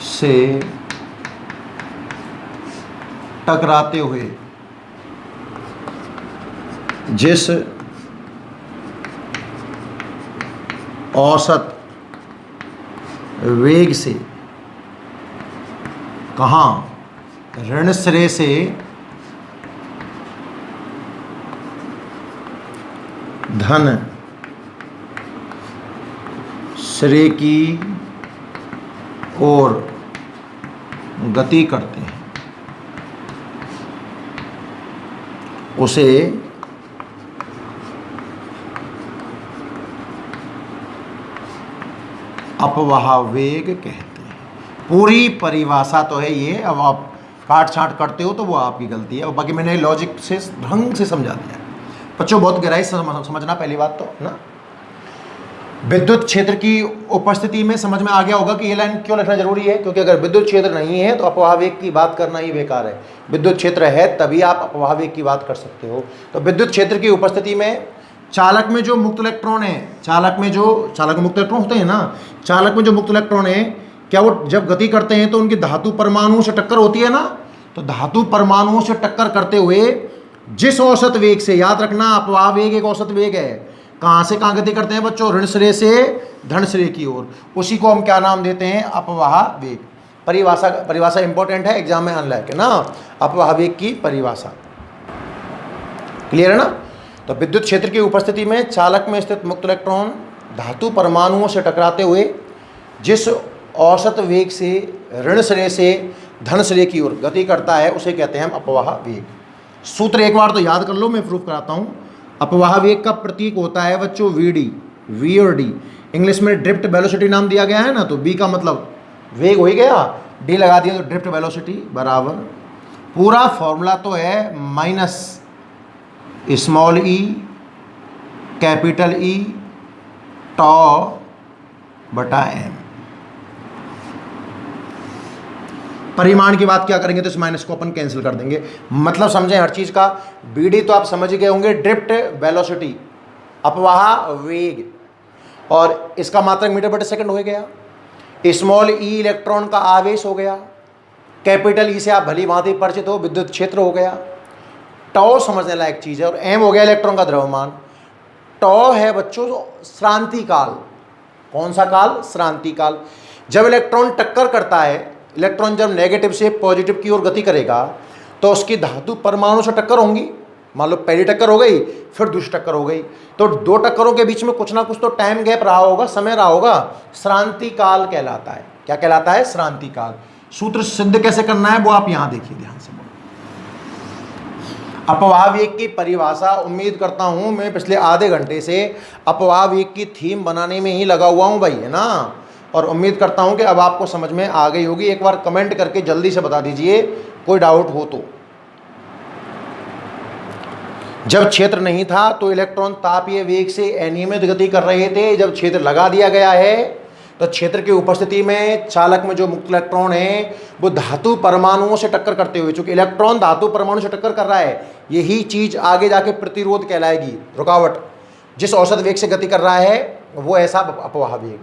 से टकराते हुए जिस औसत वेग से, कहाँ? ऋण श्रेय से धन सिरे की ओर गति करते हैं उसे अपवाह वेग कहते हैं। पूरी परिभाषा तो है ये, अब आप काट छांट करते हो तो वो आपकी गलती है, और बाकी मैंने लॉजिक से ढंग से समझा दिया। बच्चों बहुत गहराई से समझना, पहली बात तो ना विद्युत क्षेत्र की उपस्थिति में समझ में आ गया होगा कि ये लाइन क्यों लिखना जरूरी है, क्योंकि अगर विद्युत क्षेत्र नहीं है तो अपवाह वेग की बात करना ही बेकार है। विद्युत क्षेत्र है तभी आप अपवाह वेग की बात कर सकते हो। तो विद्युत क्षेत्र की उपस्थिति में चालक में जो मुक्त इलेक्ट्रॉन है, चालक में मुक्त इलेक्ट्रॉन होते हैं ना, चालक में जो मुक्त इलेक्ट्रॉन है, क्या वो जब गति करते हैं तो उनकी धातु परमाणुओं से टक्कर होती है ना, तो धातु परमाणुओं से टक्कर करते हुए जिस औसत वेग से, याद रखना अपवाह वेग एक औसत वेग है, कहाँ से कहाँ गति करते हैं बच्चों, ऋण सिरे से धन सिरे की ओर, उसी को हम क्या नाम देते हैं, अपवाह वेग। परिभाषा इंपॉर्टेंट है, एग्जाम में अनलाइक है ना, अपवाह वेग की परिभाषा। क्लियर है ना। तो विद्युत क्षेत्र की उपस्थिति में चालक में स्थित मुक्त इलेक्ट्रॉन धातु परमाणुओं से टकराते हुए जिस औसत वेग से ऋण सिरे से धन सिरे की ओर गति करता है उसे कहते हैं हम अपवाह वेग। सूत्र एक बार तो याद कर लो, मैं प्रूफ कराता हूँ। अपवाह वेग का प्रतीक होता है बच्चों VD, V और D। इंग्लिश में ड्रिफ्ट वेलोसिटी नाम दिया गया है ना, तो B का मतलब वेग हो ही गया, D लगा दिया तो ड्रिफ्ट वेलोसिटी बराबर, पूरा फॉर्मूला तो है minus small e capital E टॉ बटा m। परिमाण की बात क्या करेंगे तो इस माइनस को अपन कैंसिल कर देंगे, मतलब समझें हर चीज का। BD तो आप समझ गए होंगे, ड्रिफ्ट वेलोसिटी, अपवाह वेग, और इसका मात्रक मीटर बटे सेकंड हो गया। स्मॉल e इलेक्ट्रॉन का आवेश हो गया, कैपिटल E से आप भली भांति परिचित हो, विद्युत क्षेत्र हो गया। टॉ समझने लायक चीज है, और m हो गया इलेक्ट्रॉन का द्रव्यमान। टॉ है बच्चों श्रांति काल। कौन सा काल, श्रांति काल। जब इलेक्ट्रॉन टक्कर करता है, इलेक्ट्रॉन जब नेगेटिव से पॉजिटिव की ओर गति करेगा तो उसकी धातु परमाणु से टक्कर होंगी। मान लो पहली टक्कर हो गई, फिर दूसरी टक्कर हो गई, तो दो टक्करों के बीच में कुछ ना कुछ तो टाइम गैप रहा होगा, समय रहा होगा, श्रांति काल कहलाता है। क्या कहलाता है, श्रांति काल। सूत्र सिद्ध कैसे करना है वो आप यहां देखिए ध्यान से। अपवाह वेग की परिभाषा, उम्मीद करता हूं मैं पिछले आधे घंटे से अपवाह वेग की थीम बनाने में ही लगा हुआ हूं भाई, है ना, और उम्मीद करता हूं कि अब आपको समझ में आ गई होगी। एक बार कमेंट करके जल्दी से बता दीजिए कोई डाउट हो तो। जब क्षेत्र नहीं था तो इलेक्ट्रॉन तापीय वेग से अनियमित गति कर रहे थे। जब क्षेत्र लगा दिया गया है तो क्षेत्र की उपस्थिति में चालक में जो मुक्त इलेक्ट्रॉन है वो धातु परमाणुओं से टक्कर करते हुए, चूंकि इलेक्ट्रॉन धातु परमाणु से टक्कर कर रहा है, यही चीज आगे जाके प्रतिरोध कहलाएगी, रुकावट। जिस औसत वेग से गति कर रहा है वो ऐसा अपवाह वेग।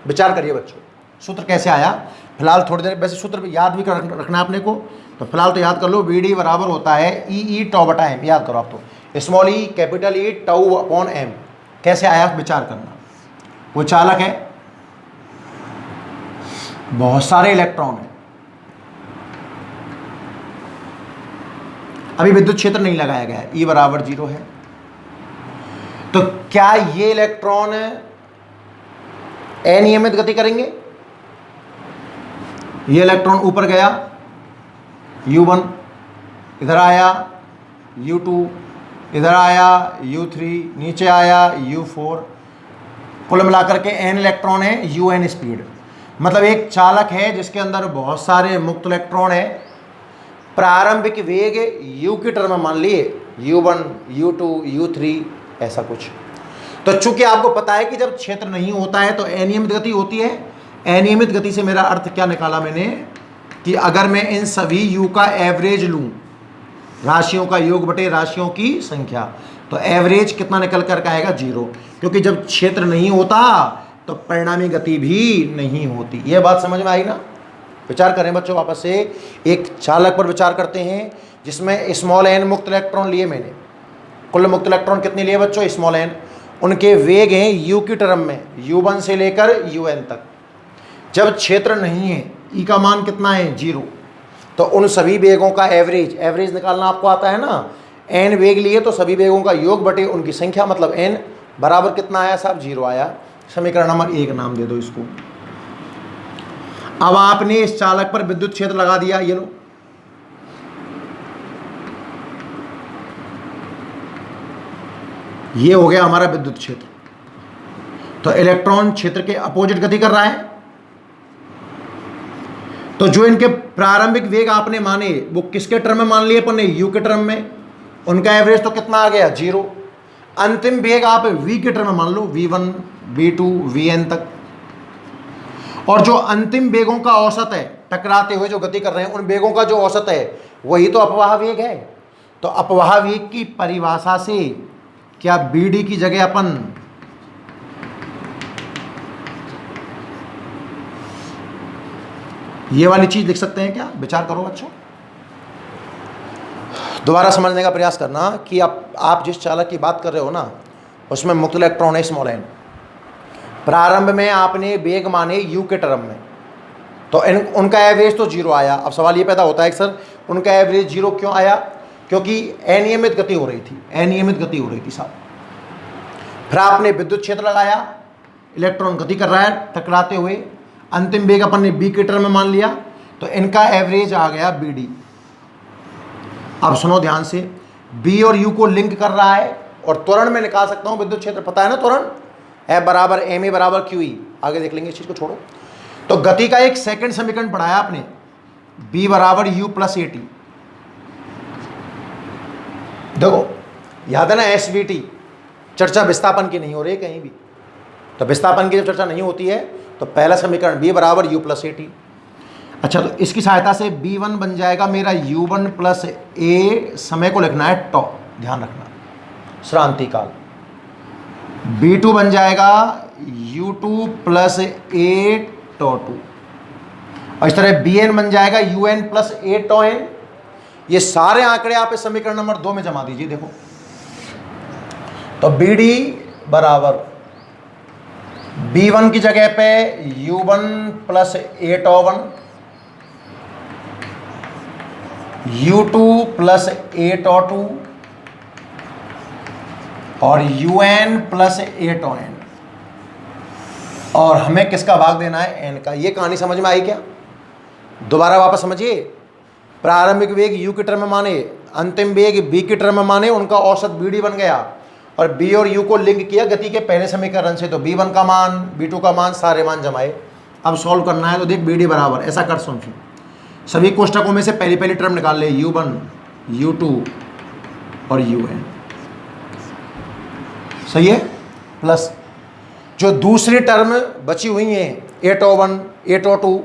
विचार करिए बच्चों, सूत्र कैसे आया। फिलहाल थोड़ी देर, वैसे सूत्र याद भी रखना है अपने को, तो फिलहाल तो याद कर लो। BD बराबर होता है E टॉ बटा m, याद करो आप तो, small e capital E tau upon m। कैसे आया विचार करना। वो चालक है, बहुत सारे इलेक्ट्रॉन है, अभी विद्युत क्षेत्र नहीं लगाया गया है, E बराबर 0 है, तो क्या ये इलेक्ट्रॉन अनियमित गति करेंगे। ये इलेक्ट्रॉन ऊपर गया U1, इधर आया U2, इधर आया U3, नीचे आया U4, कुल मिलाकर के n इलेक्ट्रॉन है, UN स्पीड। मतलब एक चालक है जिसके अंदर बहुत सारे मुक्त इलेक्ट्रॉन है। प्रारंभिक वेग U की टर्म मान लिए U1, U2, U3 ऐसा कुछ। तो चूंकि आपको पता है कि जब क्षेत्र नहीं होता है तो अनियमित गति होती है। अनियमित गति से मेरा अर्थ क्या निकाला मैंने, कि अगर मैं इन सभी U का एवरेज लूं, राशियों का योग बटे राशियों की संख्या, तो एवरेज कितना निकल कर आएगा 0, क्योंकि जब क्षेत्र नहीं होता तो परिणामी गति भी नहीं होती। यह बात समझ में आई ना। विचार करें बच्चों वापस से, एक चालक पर विचार करते हैं जिसमें स्मॉल n मुक्त इलेक्ट्रॉन लिए मैंने। कुल मुक्त इलेक्ट्रॉन कितने लिए बच्चों, स्मॉल n। उनके वेग हैं U की टर्म में, U1 से लेकर UN तक। जब क्षेत्र नहीं है, E का मान कितना है 0, तो उन सभी वेगों का एवरेज निकालना आपको आता है ना। n वेग लिए तो सभी वेगों का योग बटे उनकी संख्या, मतलब n बराबर कितना आया साहब 0 आया। समीकरण नंबर 1 नाम दे दो इसको। अब आपने इस चालक पर विद्युत क्षेत्र लगा दिया, ये लो, ये हो गया हमारा विद्युत क्षेत्र। तो इलेक्ट्रॉन क्षेत्र के अपोजिट गति कर रहा है। तो जो इनके प्रारंभिक वेग आपने माने वो किसके टर्म में मान लिए अपन ने, u के टर्म में। उनका एवरेज तो कितना आ गया, 0। अंतिम वेग आप v के टर्म में मान लो, v1 v2 vn तक। और जो अंतिम वेगों का औसत है, टकराते हुए जो गति कर रहे हैं, उन वेगों का जो औसत है वही तो अपवाह वेग है। तो अपवाह वेग की परिभाषा से क्या bd की जगह अपन ये वाली चीज लिख सकते हैं क्या? विचार करो बच्चों, दोबारा समझने का प्रयास करना कि आप जिस चालक की बात कर रहे हो ना, उसमें मुक्त इलेक्ट्रॉन है स्मॉल n। प्रारंभ में आपने वेग माने u के टर्म में, तो उनका एवरेज तो 0 आया। अब सवाल ये पैदा होता है कि सर उनका एवरेज 0 क्यों आया? क्योंकि अनियमित गति हो रही थी, अनियमित गति हो रही थी साहब। फिर आपने विद्युत क्षेत्र लगाया, इलेक्ट्रॉन गति कर रहा है टकराते हुए, अंतिम वेग अपन ने b के टर्म में मान लिया, तो इनका एवरेज आ गया bd। अब सुनो ध्यान से, b और u को लिंक कर रहा है और त्वरण में निकाल सकता हूं विद्युत क्षेत्र, पता है ना त्वरण, F बराबर ma बराबर QE। आगे देख लेंगे इस चीज को, छोड़ो। तो गति का एक सेकंड समीकरण पढ़ाया आपने, b बराबर u प्लस at। देखो याद है ना, SVT चर्चा विस्थापन की नहीं हो रही कहीं भी। तो विस्थापन की जब चर्चा नहीं होती है तो पहला समीकरण b बराबर u प्लस at। अच्छा, तो इसकी सहायता से b1 बन जाएगा मेरा u1 प्लस a, समय को लिखना है टॉ, ध्यान रखना, श्रांति काल। b2 बन जाएगा u2 प्लस a टॉ 2, और इस तरह bn बन जाएगा un plus a tau n। ये सारे आंकड़े आप इस समीकरण नंबर 2 में जमा दीजिए। देखो, तो bd बराबर b1 की जगह पे u1 plus a tau 1, u2 plus a tau 2 और un plus a tau n। और हमें किसका भाग देना है, n का। ये कहानी समझ में आई क्या? दोबारा वापस समझिए। प्रारंभिक वेग u के टर्म में माने, अंतिम वेग b के टर्म में माने, उनका औसत bd बन गया, और b और u को लिंक किया गति के पहले समीकरण से। तो b1 का मान, b2 का मान, सारे मान जमाए। अब सॉल्व करना है, तो देख bd बराबर, ऐसा कर समझो, सभी कोष्टकों में से पहली पहली टर्म निकाल ले, u1 u2 और un, सही है, प्लस जो दूसरी टर्म बची हुई है a टॉ 1 a टॉ 2।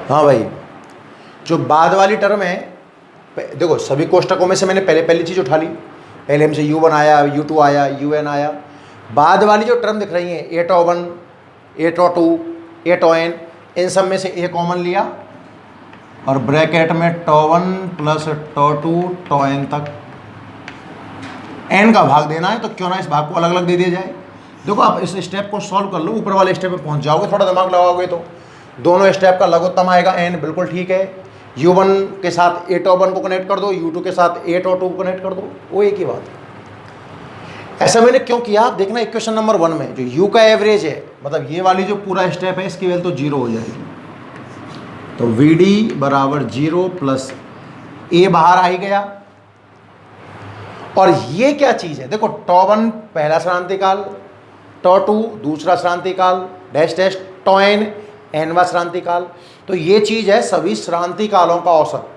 हाँ भाई, जो बाद वाली टर्म है, देखो सभी कोष्टकों में से मैंने पहली चीज उठा ली, पहले हमसे u1 आया, u2 आया, un आया। बाद वाली जो टर्म दिख रही हैं a tau 1 a tau 2 a tau n, इन सब में से a कॉमन लिया और ब्रैकेट में टॉ 1 प्लस टॉ 2 टॉ n तक n का भाग देना है। तो क्यों ना इस भाग को अलग अलग दे दिया जाए। देखो आप इस स्टेप को सॉल्व कर लो, ऊपर वाले स्टेप पे पहुंच जाओगे, थोड़ा दिमाग लगाओगे तो दोनों स्टेप का लघुत्तम आएगा n, बिल्कुल ठीक है। u1 के साथ a टॉ 1 को कनेक्ट कर दो, u2 के साथ a टॉ 2 को कनेक्ट कर दो, वो एक ही बात है। ऐसा मैंने क्यों किया, आप देखना इक्वेशन नंबर 1 में जो u का एवरेज है, मतलब ये वाली जो पूरा स्टेप है, इसकी वैल्यू तो 0 हो जाएगी। तो vd बराबर 0 प्लस a बाहर आ ही गया। और ये क्या चीज है, देखो टॉ 1 पहला श्रांतिकाल, टॉ 2 दूसरा श्रांतिकाल, डैश डैश टॉ n nवां श्रांतिकाल। तो ये चीज है सभी श्रांतिकालों का औसत,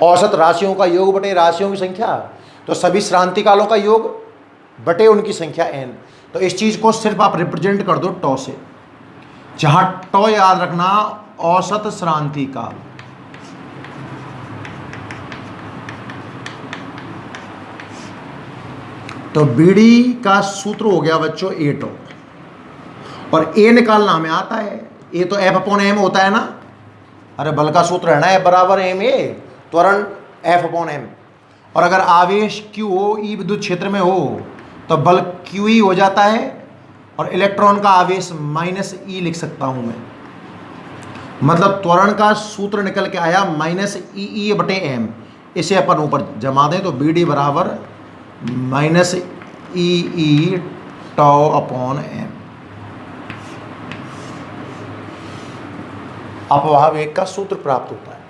औसत राशियों का योग बटे राशियों की संख्या। तो सभी श्रांतिकालों का योग बटे उनकी संख्या n। तो इस चीज को सिर्फ आप रिप्रेजेंट कर दो टॉ से, जहां टॉ याद रखना औसत श्रांतिकाल, तो bd का सूत्र हो गया बच्चों a टॉ, और a निकालना हमें आता है, a तो F अपॉन m होता है ना। अरे बल का सूत्र है ना F बराबर ma, त्वरण F अपॉन m। और अगर आवेश q हो, E विद्युत क्षेत्र में हो, तो बल QE हो जाता है, और इलेक्ट्रॉन का आवेश माइनस E लिख सकता हूं मैं। मतलब त्वरण का सूत्र निकल के आया माइनस ई बटे m। इसे अपन ऊपर जमा दें तो bd बराबर माइनस ई टाउ अपॉन एम। अपवाह वेग का सूत्र प्राप्त होता है।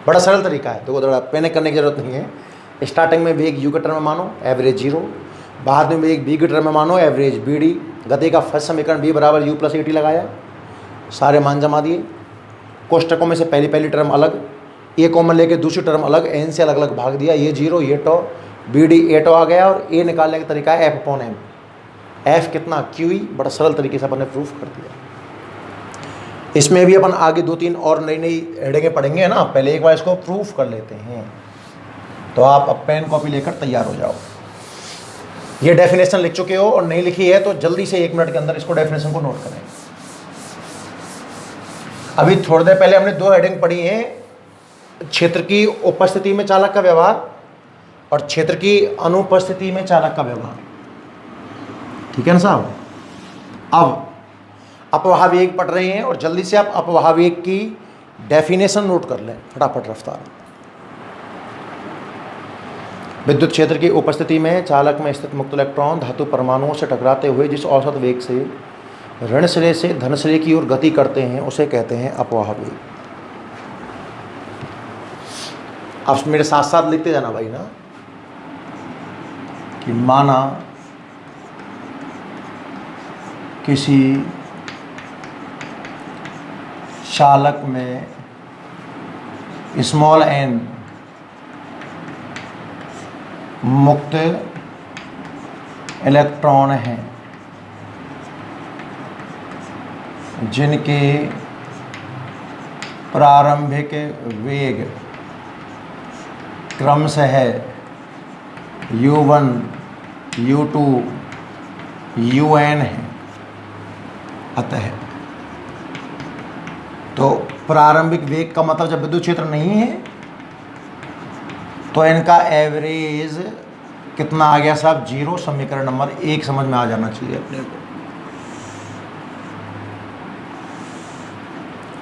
बड़ा सरल तरीका है, देखो, थोड़ा पैनिक करने की जरूरत नहीं है। स्टार्टिंग में वेग यू के टर्म में मानो, एवरेज 0। बाद में वेग बी के टर्म में मानो, एवरेज बी डी। गति का फर्स्ट समीकरण बी बराबर यू प्लस ए टी लगाया, सारे मान जमा दिए। कोष्टकों में से पहली टर्म अलग, ए कॉमन लेके दूसरी टर्म अलग, एन से अलग अलग भाग दिया। ये 0, ये टॉ, बी डी ए टॉ आ गया। और ए निकालने का तरीका है एफ अपॉन एम। एफ कितना, क्यू ई। बड़ा सरल तरीके से अपन ने प्रूफ कर दिया। इसमें भी अपन आगे 2-3 और नई हेडिंगें पढ़ेंगे ना, पहले एक बार इसको प्रूफ कर लेते हैं। तो आप अब पेन कॉपी लेकर तैयार हो जाओ। ये डेफिनेशन लिख चुके हो और नहीं लिखी है तो जल्दी से 1 मिनट के अंदर इसको डेफिनेशन को नोट करें। अभी थोड़ी देर पहले हमने 2 हेडिंग पढ़ी हैं, क्षेत्र की उपस्थिति में चालक का व्यवहार और क्षेत्र की अनुपस्थिति में चालक का व्यवहार। ठीक है ना साहब। अब अपवाह वेग पढ़ रहे हैं और जल्दी से आप अपवाह वेग की डेफिनेशन नोट कर लें फटाफट रफ्तार। विद्युत क्षेत्र की उपस्थिति में चालक में स्थित मुक्त इलेक्ट्रॉन धातु परमाणुओं से टकराते हुए जिस औसत वेग से ऋण सिरे से धन सिरे की ओर गति करते हैं उसे कहते हैं अपवाह वेग। आप मेरे साथ साथ लिखते जाना भाई ना, कि माना किसी चालक में स्मॉल एन मुक्त इलेक्ट्रॉन हैं जिनके प्रारंभिक वेग क्रमशः u1, u2, un है। अतः तो प्रारंभिक वेग का मतलब जब विद्युत क्षेत्र नहीं है तो इनका एवरेज कितना आ गया साहब, 0। समीकरण नंबर 1 समझ में आ जाना चाहिए अपने को।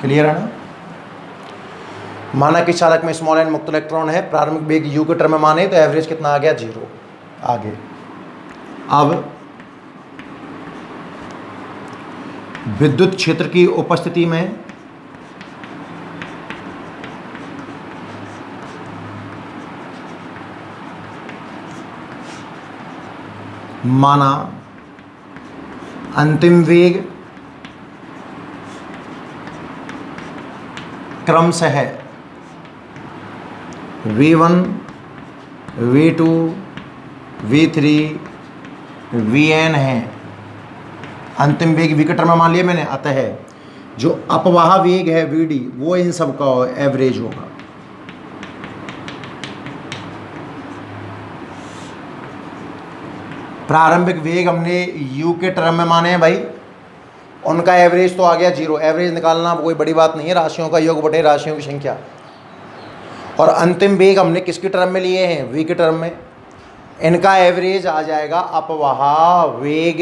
क्लियर है ना। माना कि चालक में स्मॉल एन मुक्त इलेक्ट्रॉन है, प्रारंभिक वेग यू के टर्म में माने तो एवरेज कितना आ गया, 0। आगे अब विद्युत क्षेत्र की उपस्थिति में माना अंतिम वेग क्रमशः v1, v2, v3, vn है। अंतिम वेग v के टर्म में मान लिया मैंने। अतः जो अपवाह वेग है vd वो इन सब का एवरेज होगा। प्रारंभिक वेग हमने u के टर्म में माने हैं भाई, उनका एवरेज तो आ गया 0। एवरेज निकालना कोई बड़ी बात नहीं है, राशियों का योग बटे राशियों की संख्या। और अंतिम वेग हमने किसके टर्म में लिए हैं, v के टर्म में। इनका एवरेज आ जाएगा अपवाह वेग।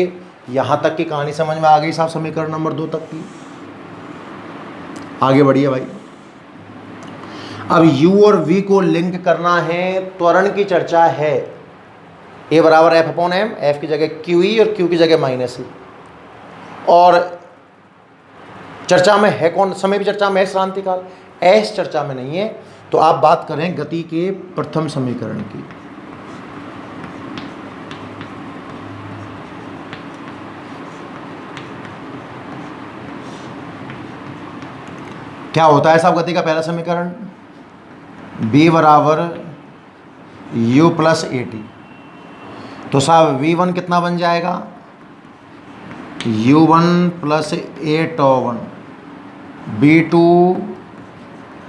यहाँ तक की कहानी समझ में आ गई साहब, समीकरण नंबर 2 तक की। आगे बढ़िए भाई। अब u और v को लिंक करना है, त्वरण की चर्चा है। a बराबर एफ अपॉन एम, एफ की जगह क्यू ई और क्यू की जगह माइनस ई। और चर्चा में है कौन, समय भी चर्चा में है श्रांतिकाल, एस चर्चा में नहीं है। तो आप बात करें गति के प्रथम समीकरण की। क्या होता है साहब गति का पहला समीकरण, b बराबर u प्लस ए टी। तो साहब v1 कितना बन जाएगा, u1 plus A tau 1, b2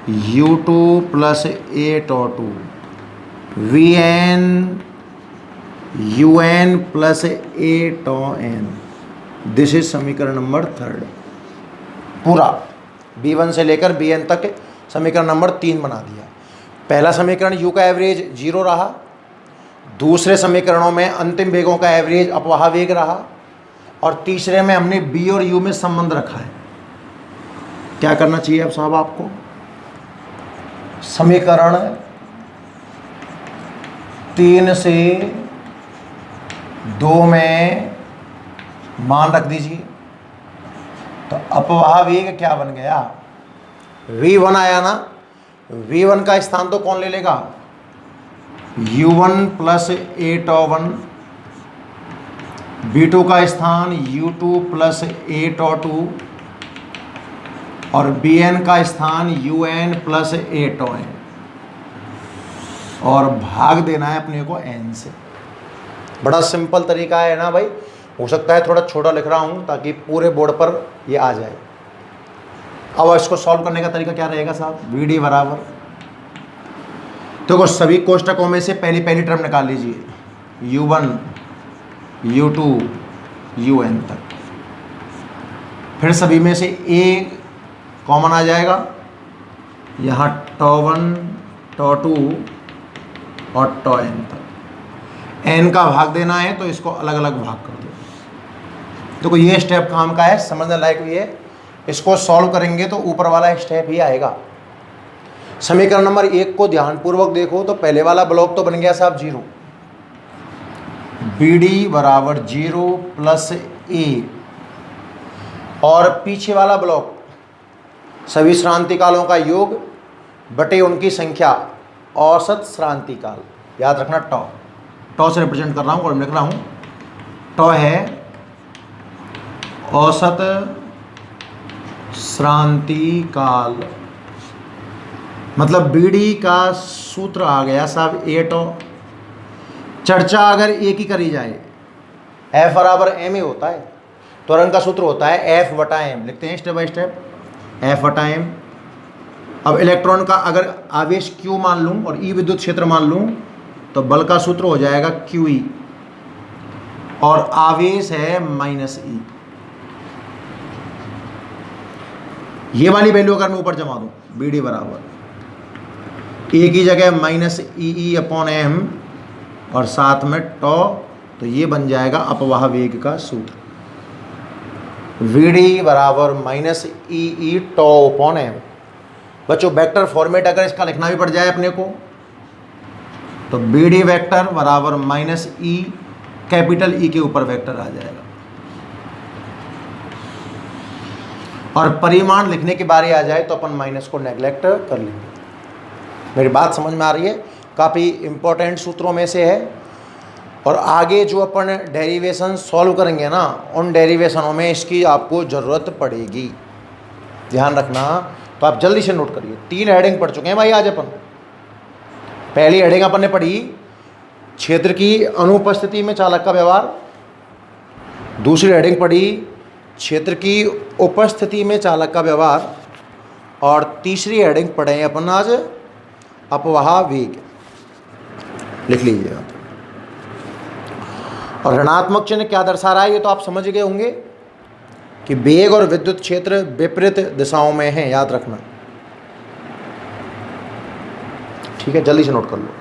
u2 plus A tau 2, vn un plus A tau n। This is समीकरण नंबर 3। पूरा b1 से लेकर bn तक समीकरण नंबर 3 बना दिया। पहला समीकरण u का एवरेज 0 रहा, दूसरे समीकरणों में अंतिम वेगों का एवरेज अपवाह वेग रहा, और तीसरे में हमने b और u में संबंध रखा है। क्या करना चाहिए अब साहब आपको, समीकरण 3 से 2 में मान रख दीजिए, तो अपवाह वेग क्या बन गया, v1 आया ना। v1 का स्थान तो कौन ले लेगा, u1 plus A tau 1, v2 का स्थान u2 प्लस ए टॉ 2 और bn का स्थान un plus A tau n, और भाग देना है अपने को n से। बड़ा सिंपल तरीका है ना भाई, हो सकता है थोड़ा छोटा लिख रहा हूँ ताकि पूरे बोर्ड पर ये आ जाए। अब इसको सॉल्व करने का तरीका क्या रहेगा साहब, vd बराबर, तो सभी कोष्टकों में से पहली टर्म निकाल लीजिए, u1 u2 un तक, फिर सभी में से एक कॉमन आ जाएगा, यहाँ टॉ 1 टॉ 2 और टॉ n तक। n का भाग देना है तो इसको अलग अलग भाग कर दो। देखो ये स्टेप काम का है, समझने लायक भी है। इसको सॉल्व करेंगे तो ऊपर वाला स्टेप ही आएगा। समीकरण नंबर 1 को ध्यानपूर्वक देखो तो पहले वाला ब्लॉक तो बन गया साहब 0, BD बराबर 0 प्लस ए, और पीछे वाला ब्लॉक सभी श्रांति कालों का योग बटे उनकी संख्या औसत श्रांति काल। याद रखना टॉ से रिप्रेजेंट कर रहा हूँ और लिख रहा हूँ, टॉ है औसत श्रांति काल, मतलब BD का सूत्र आ गया साहब ए टॉ। चर्चा अगर एक ही करी जाए, F बराबर m ही होता है, त्वरण का सूत्र होता है F बटा m, लिखते हैं स्टेप बाय स्टेप, F बटा m। अब इलेक्ट्रॉन का अगर आवेश Q मान लूँ और E विद्युत क्षेत्र मान लूँ तो बल का सूत्र हो जाएगा QE, और आवेश है -E। ये वाली वैल्यू अगर मैं ऊपर जमा दूँ, BD बराबर ए की जगह -EE/m और साथ में टॉ, तो ये बन जाएगा अपवाह वेग का सूत्र, VD बराबर -EE टॉ/m। बच्चों वेक्टर फॉर्मेट अगर इसका लिखना भी पड़ जाए अपने को तो BD वेक्टर बराबर -E, कैपिटल E के ऊपर वेक्टर आ जाएगा। और परिमाण लिखने की बारी आ जाए तो अपन माइनस को नेग्लेक्ट कर लेंगे। मेरी बात समझ में आ रही है, काफ़ी इंपॉर्टेंट सूत्रों में से है। और आगे जो अपन डेरिवेशन सॉल्व करेंगे ना, उन डेरिवेशनों में इसकी आपको ज़रूरत पड़ेगी, ध्यान रखना। तो आप जल्दी से नोट करिए। 3 हेडिंग पढ़ चुके हैं भाई आज अपन। पहली हेडिंग अपन ने पढ़ी क्षेत्र की अनुपस्थिति में चालक का व्यवहार, दूसरी हेडिंग पढ़ी क्षेत्र की उपस्थिति में चालक का व्यवहार, और तीसरी हेडिंग पढ़े अपन आज अपवाह वेग। लिख लीजिएगा। और ऋणात्मक चिन्ह क्या दर्शा रहा है ये तो आप समझ गए होंगे कि वेग और विद्युत क्षेत्र विपरीत दिशाओं में हैं, याद रखना। ठीक है, जल्दी से नोट कर लो।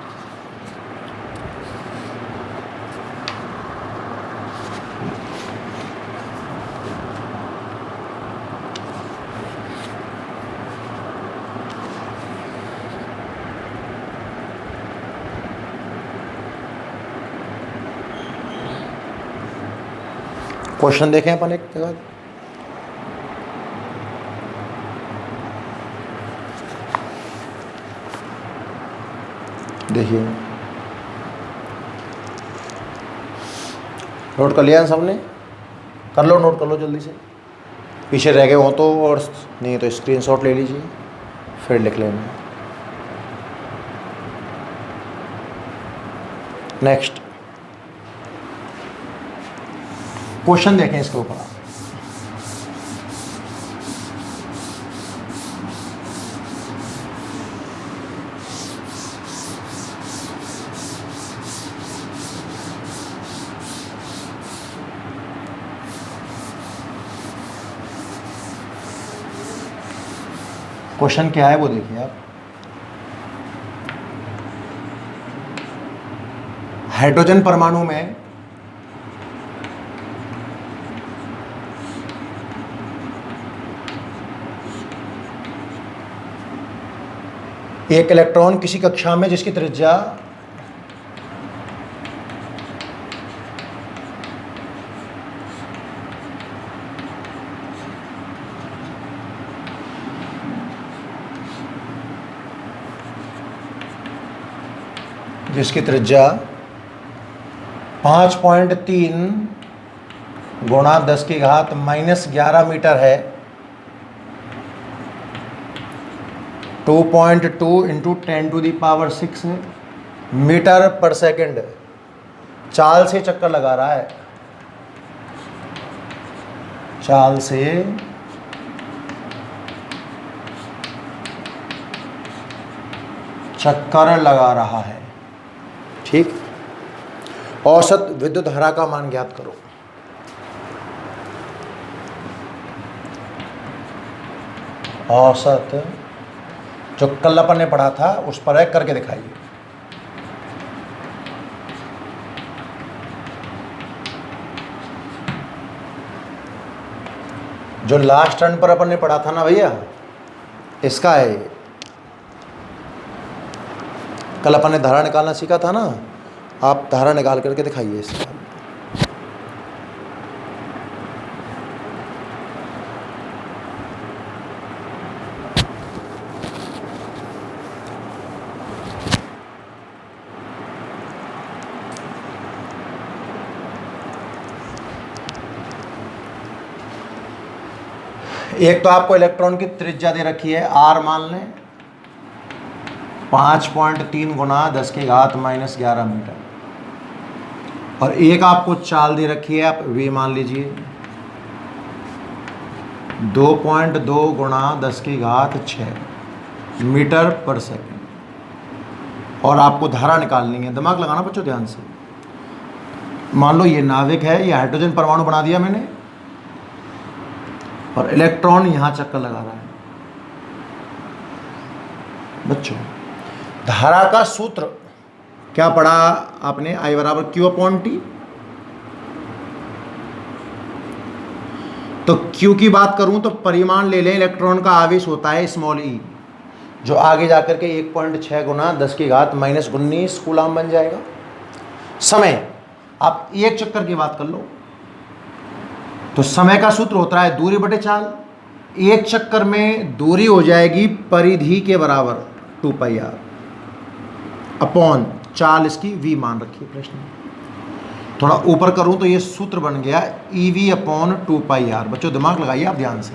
क्वेश्चन देखें अपन एक के बाद। देखिए नोट कर लिया सबने? कर लो, नोट कर लो जल्दी से। पीछे रह गए हो तो, और नहीं तो स्क्रीनशॉट ले लीजिए, फिर लिख लेना। नेक्स्ट क्वेश्चन देखें इसके ऊपर। क्वेश्चन क्या है वो देखिए आप। हाइड्रोजन परमाणु में एक इलेक्ट्रॉन किसी कक्षा में जिसकी त्रिज्या जिसकी त्रिज्या 5.3 गुणा 10⁻⁻11 मीटर है, 2.2 इंटू 10⁻6 मीटर पर सेकंड चाल से चक्कर लगा रहा है, चाल से चक्कर लगा रहा है। ठीक। औसत विद्युत धारा का मान ज्ञात करो। औसत जो कल अपन ने पढ़ा था उस पर एक करके दिखाइए। जो लास्ट टर्न पर अपन ने पढ़ा था ना भैया, इसका है। कल अपन ने धारा निकालना सीखा था ना, आप धारा निकाल करके दिखाइए इसका। एक तो आपको इलेक्ट्रॉन की त्रिज्या दे रखी है, आर मान लें, 5.3 गुणा 10⁻⁻11 मीटर, और एक आपको चाल दे रखी है, आप वी मान लीजिए 2.2 गुणा 10⁻6 मीटर पर सेकंड, और आपको धारा निकालनी है। दिमाग लगाना बच्चों ध्यान से। मान लो ये नाविक है, ये हाइड्रोजन परमाणु बना दिया मैंने, और इलेक्ट्रॉन यहां चक्कर लगा रहा है। बच्चों धारा का सूत्र क्या पढ़ा आपने? I बराबर Q/T। तो Q की बात करूं तो परिमाण ले लें, इलेक्ट्रॉन का आवेश होता है स्मॉल e, जो आगे जाकर के 1.6 गुणा 10⁻⁻19 कूलाम बन जाएगा। समय, आप एक चक्कर की बात कर लो तो समय का सूत्र होता है दूरी बटे चाल। एक चक्कर में दूरी हो जाएगी परिधि के बराबर 2πr अपॉन चाल, इसकी v मान रखिए प्रश्न में। थोड़ा ऊपर करूं तो ये सूत्र बन गया EV/2πr। बच्चों दिमाग लगाइए आप ध्यान से।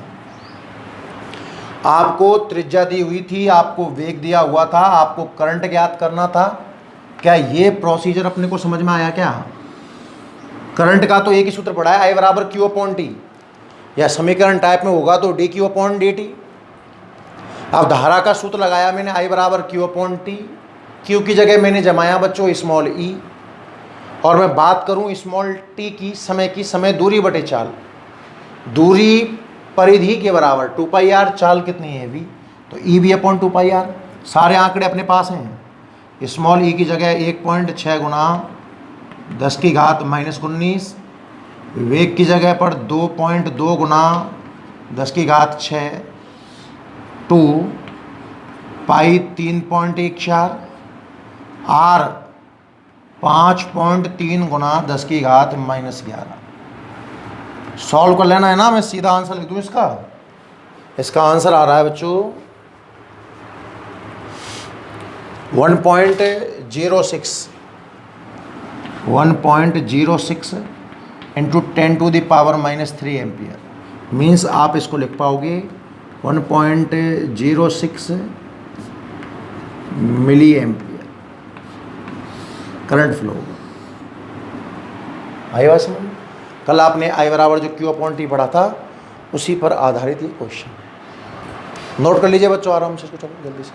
आपको त्रिज्या दी हुई थी, आपको वेग दिया हुआ था, आपको करंट ज्ञात करना था। क्या ये प्रोसीजर अपने को समझ में आया क्या? करंट का तो एक ही सूत्र पड़ा है, I बराबर Q/T, या समीकरण टाइप में होगा तो dQ/dt। अब धारा का सूत्र लगाया मैंने, I बराबर Q/T। Q की जगह मैंने जमाया बच्चों स्मॉल e, और मैं बात करूं स्मॉल t की, समय की, समय दूरी बटे चाल, दूरी परिधि के बराबर 2πr, चाल कितनी है v, तो EV/2πr। सारे आंकड़े अपने पास हैं। स्मॉल e की जगह 1.6 गुणा 10⁻⁻19, वेग की जगह पर 2.2 गुणा 10⁻6, 2 पाई 3.14, आर 5.3 गुणा 10⁻⁻11। सॉल्व कर लेना है ना, मैं सीधा आंसर लिख दूँ इसका। इसका आंसर आ रहा है बच्चों 1.06 इंटू 10⁻³ एम्पियर। मीन्स आप इसको लिख पाओगे 1.06 मिली एम्पियर करंट फ्लो होगा। आई बात समझ? कल आपने I बराबर जो Q/T पढ़ा था उसी पर आधारित ये क्वेश्चन नोट कर लीजिए बच्चों आराम से, इसको चलो जल्दी से।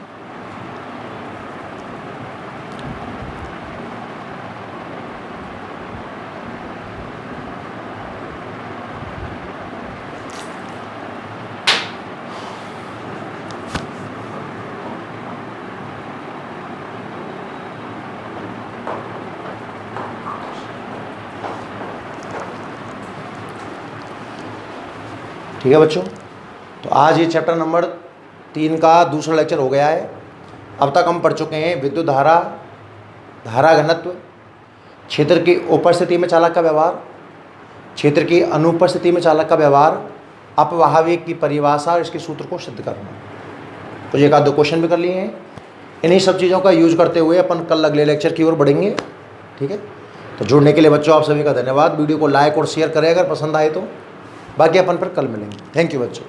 ठीक है बच्चों, तो आज ये चैप्टर नंबर 3 का दूसरा लेक्चर हो गया है। अब तक हम पढ़ चुके हैं विद्युत धारा, धारा घनत्व, क्षेत्र की उपस्थिति में चालक का व्यवहार, क्षेत्र की अनुपस्थिति में चालक का व्यवहार, अपवाहवेग की परिभाषा और इसके सूत्र को सिद्ध करना। तो ये एक आध दो क्वेश्चन भी कर लिए हैं। इन्हीं सब चीज़ों का यूज करते हुए अपन कल अगले लेक्चर की ओर बढ़ेंगे। ठीक है, तो जुड़ने के लिए बच्चों आप सभी का धन्यवाद। वीडियो को लाइक और शेयर करें अगर पसंद आए तो। बाकी अपन फिर कल मिलेंगे। थैंक यू बच्चों।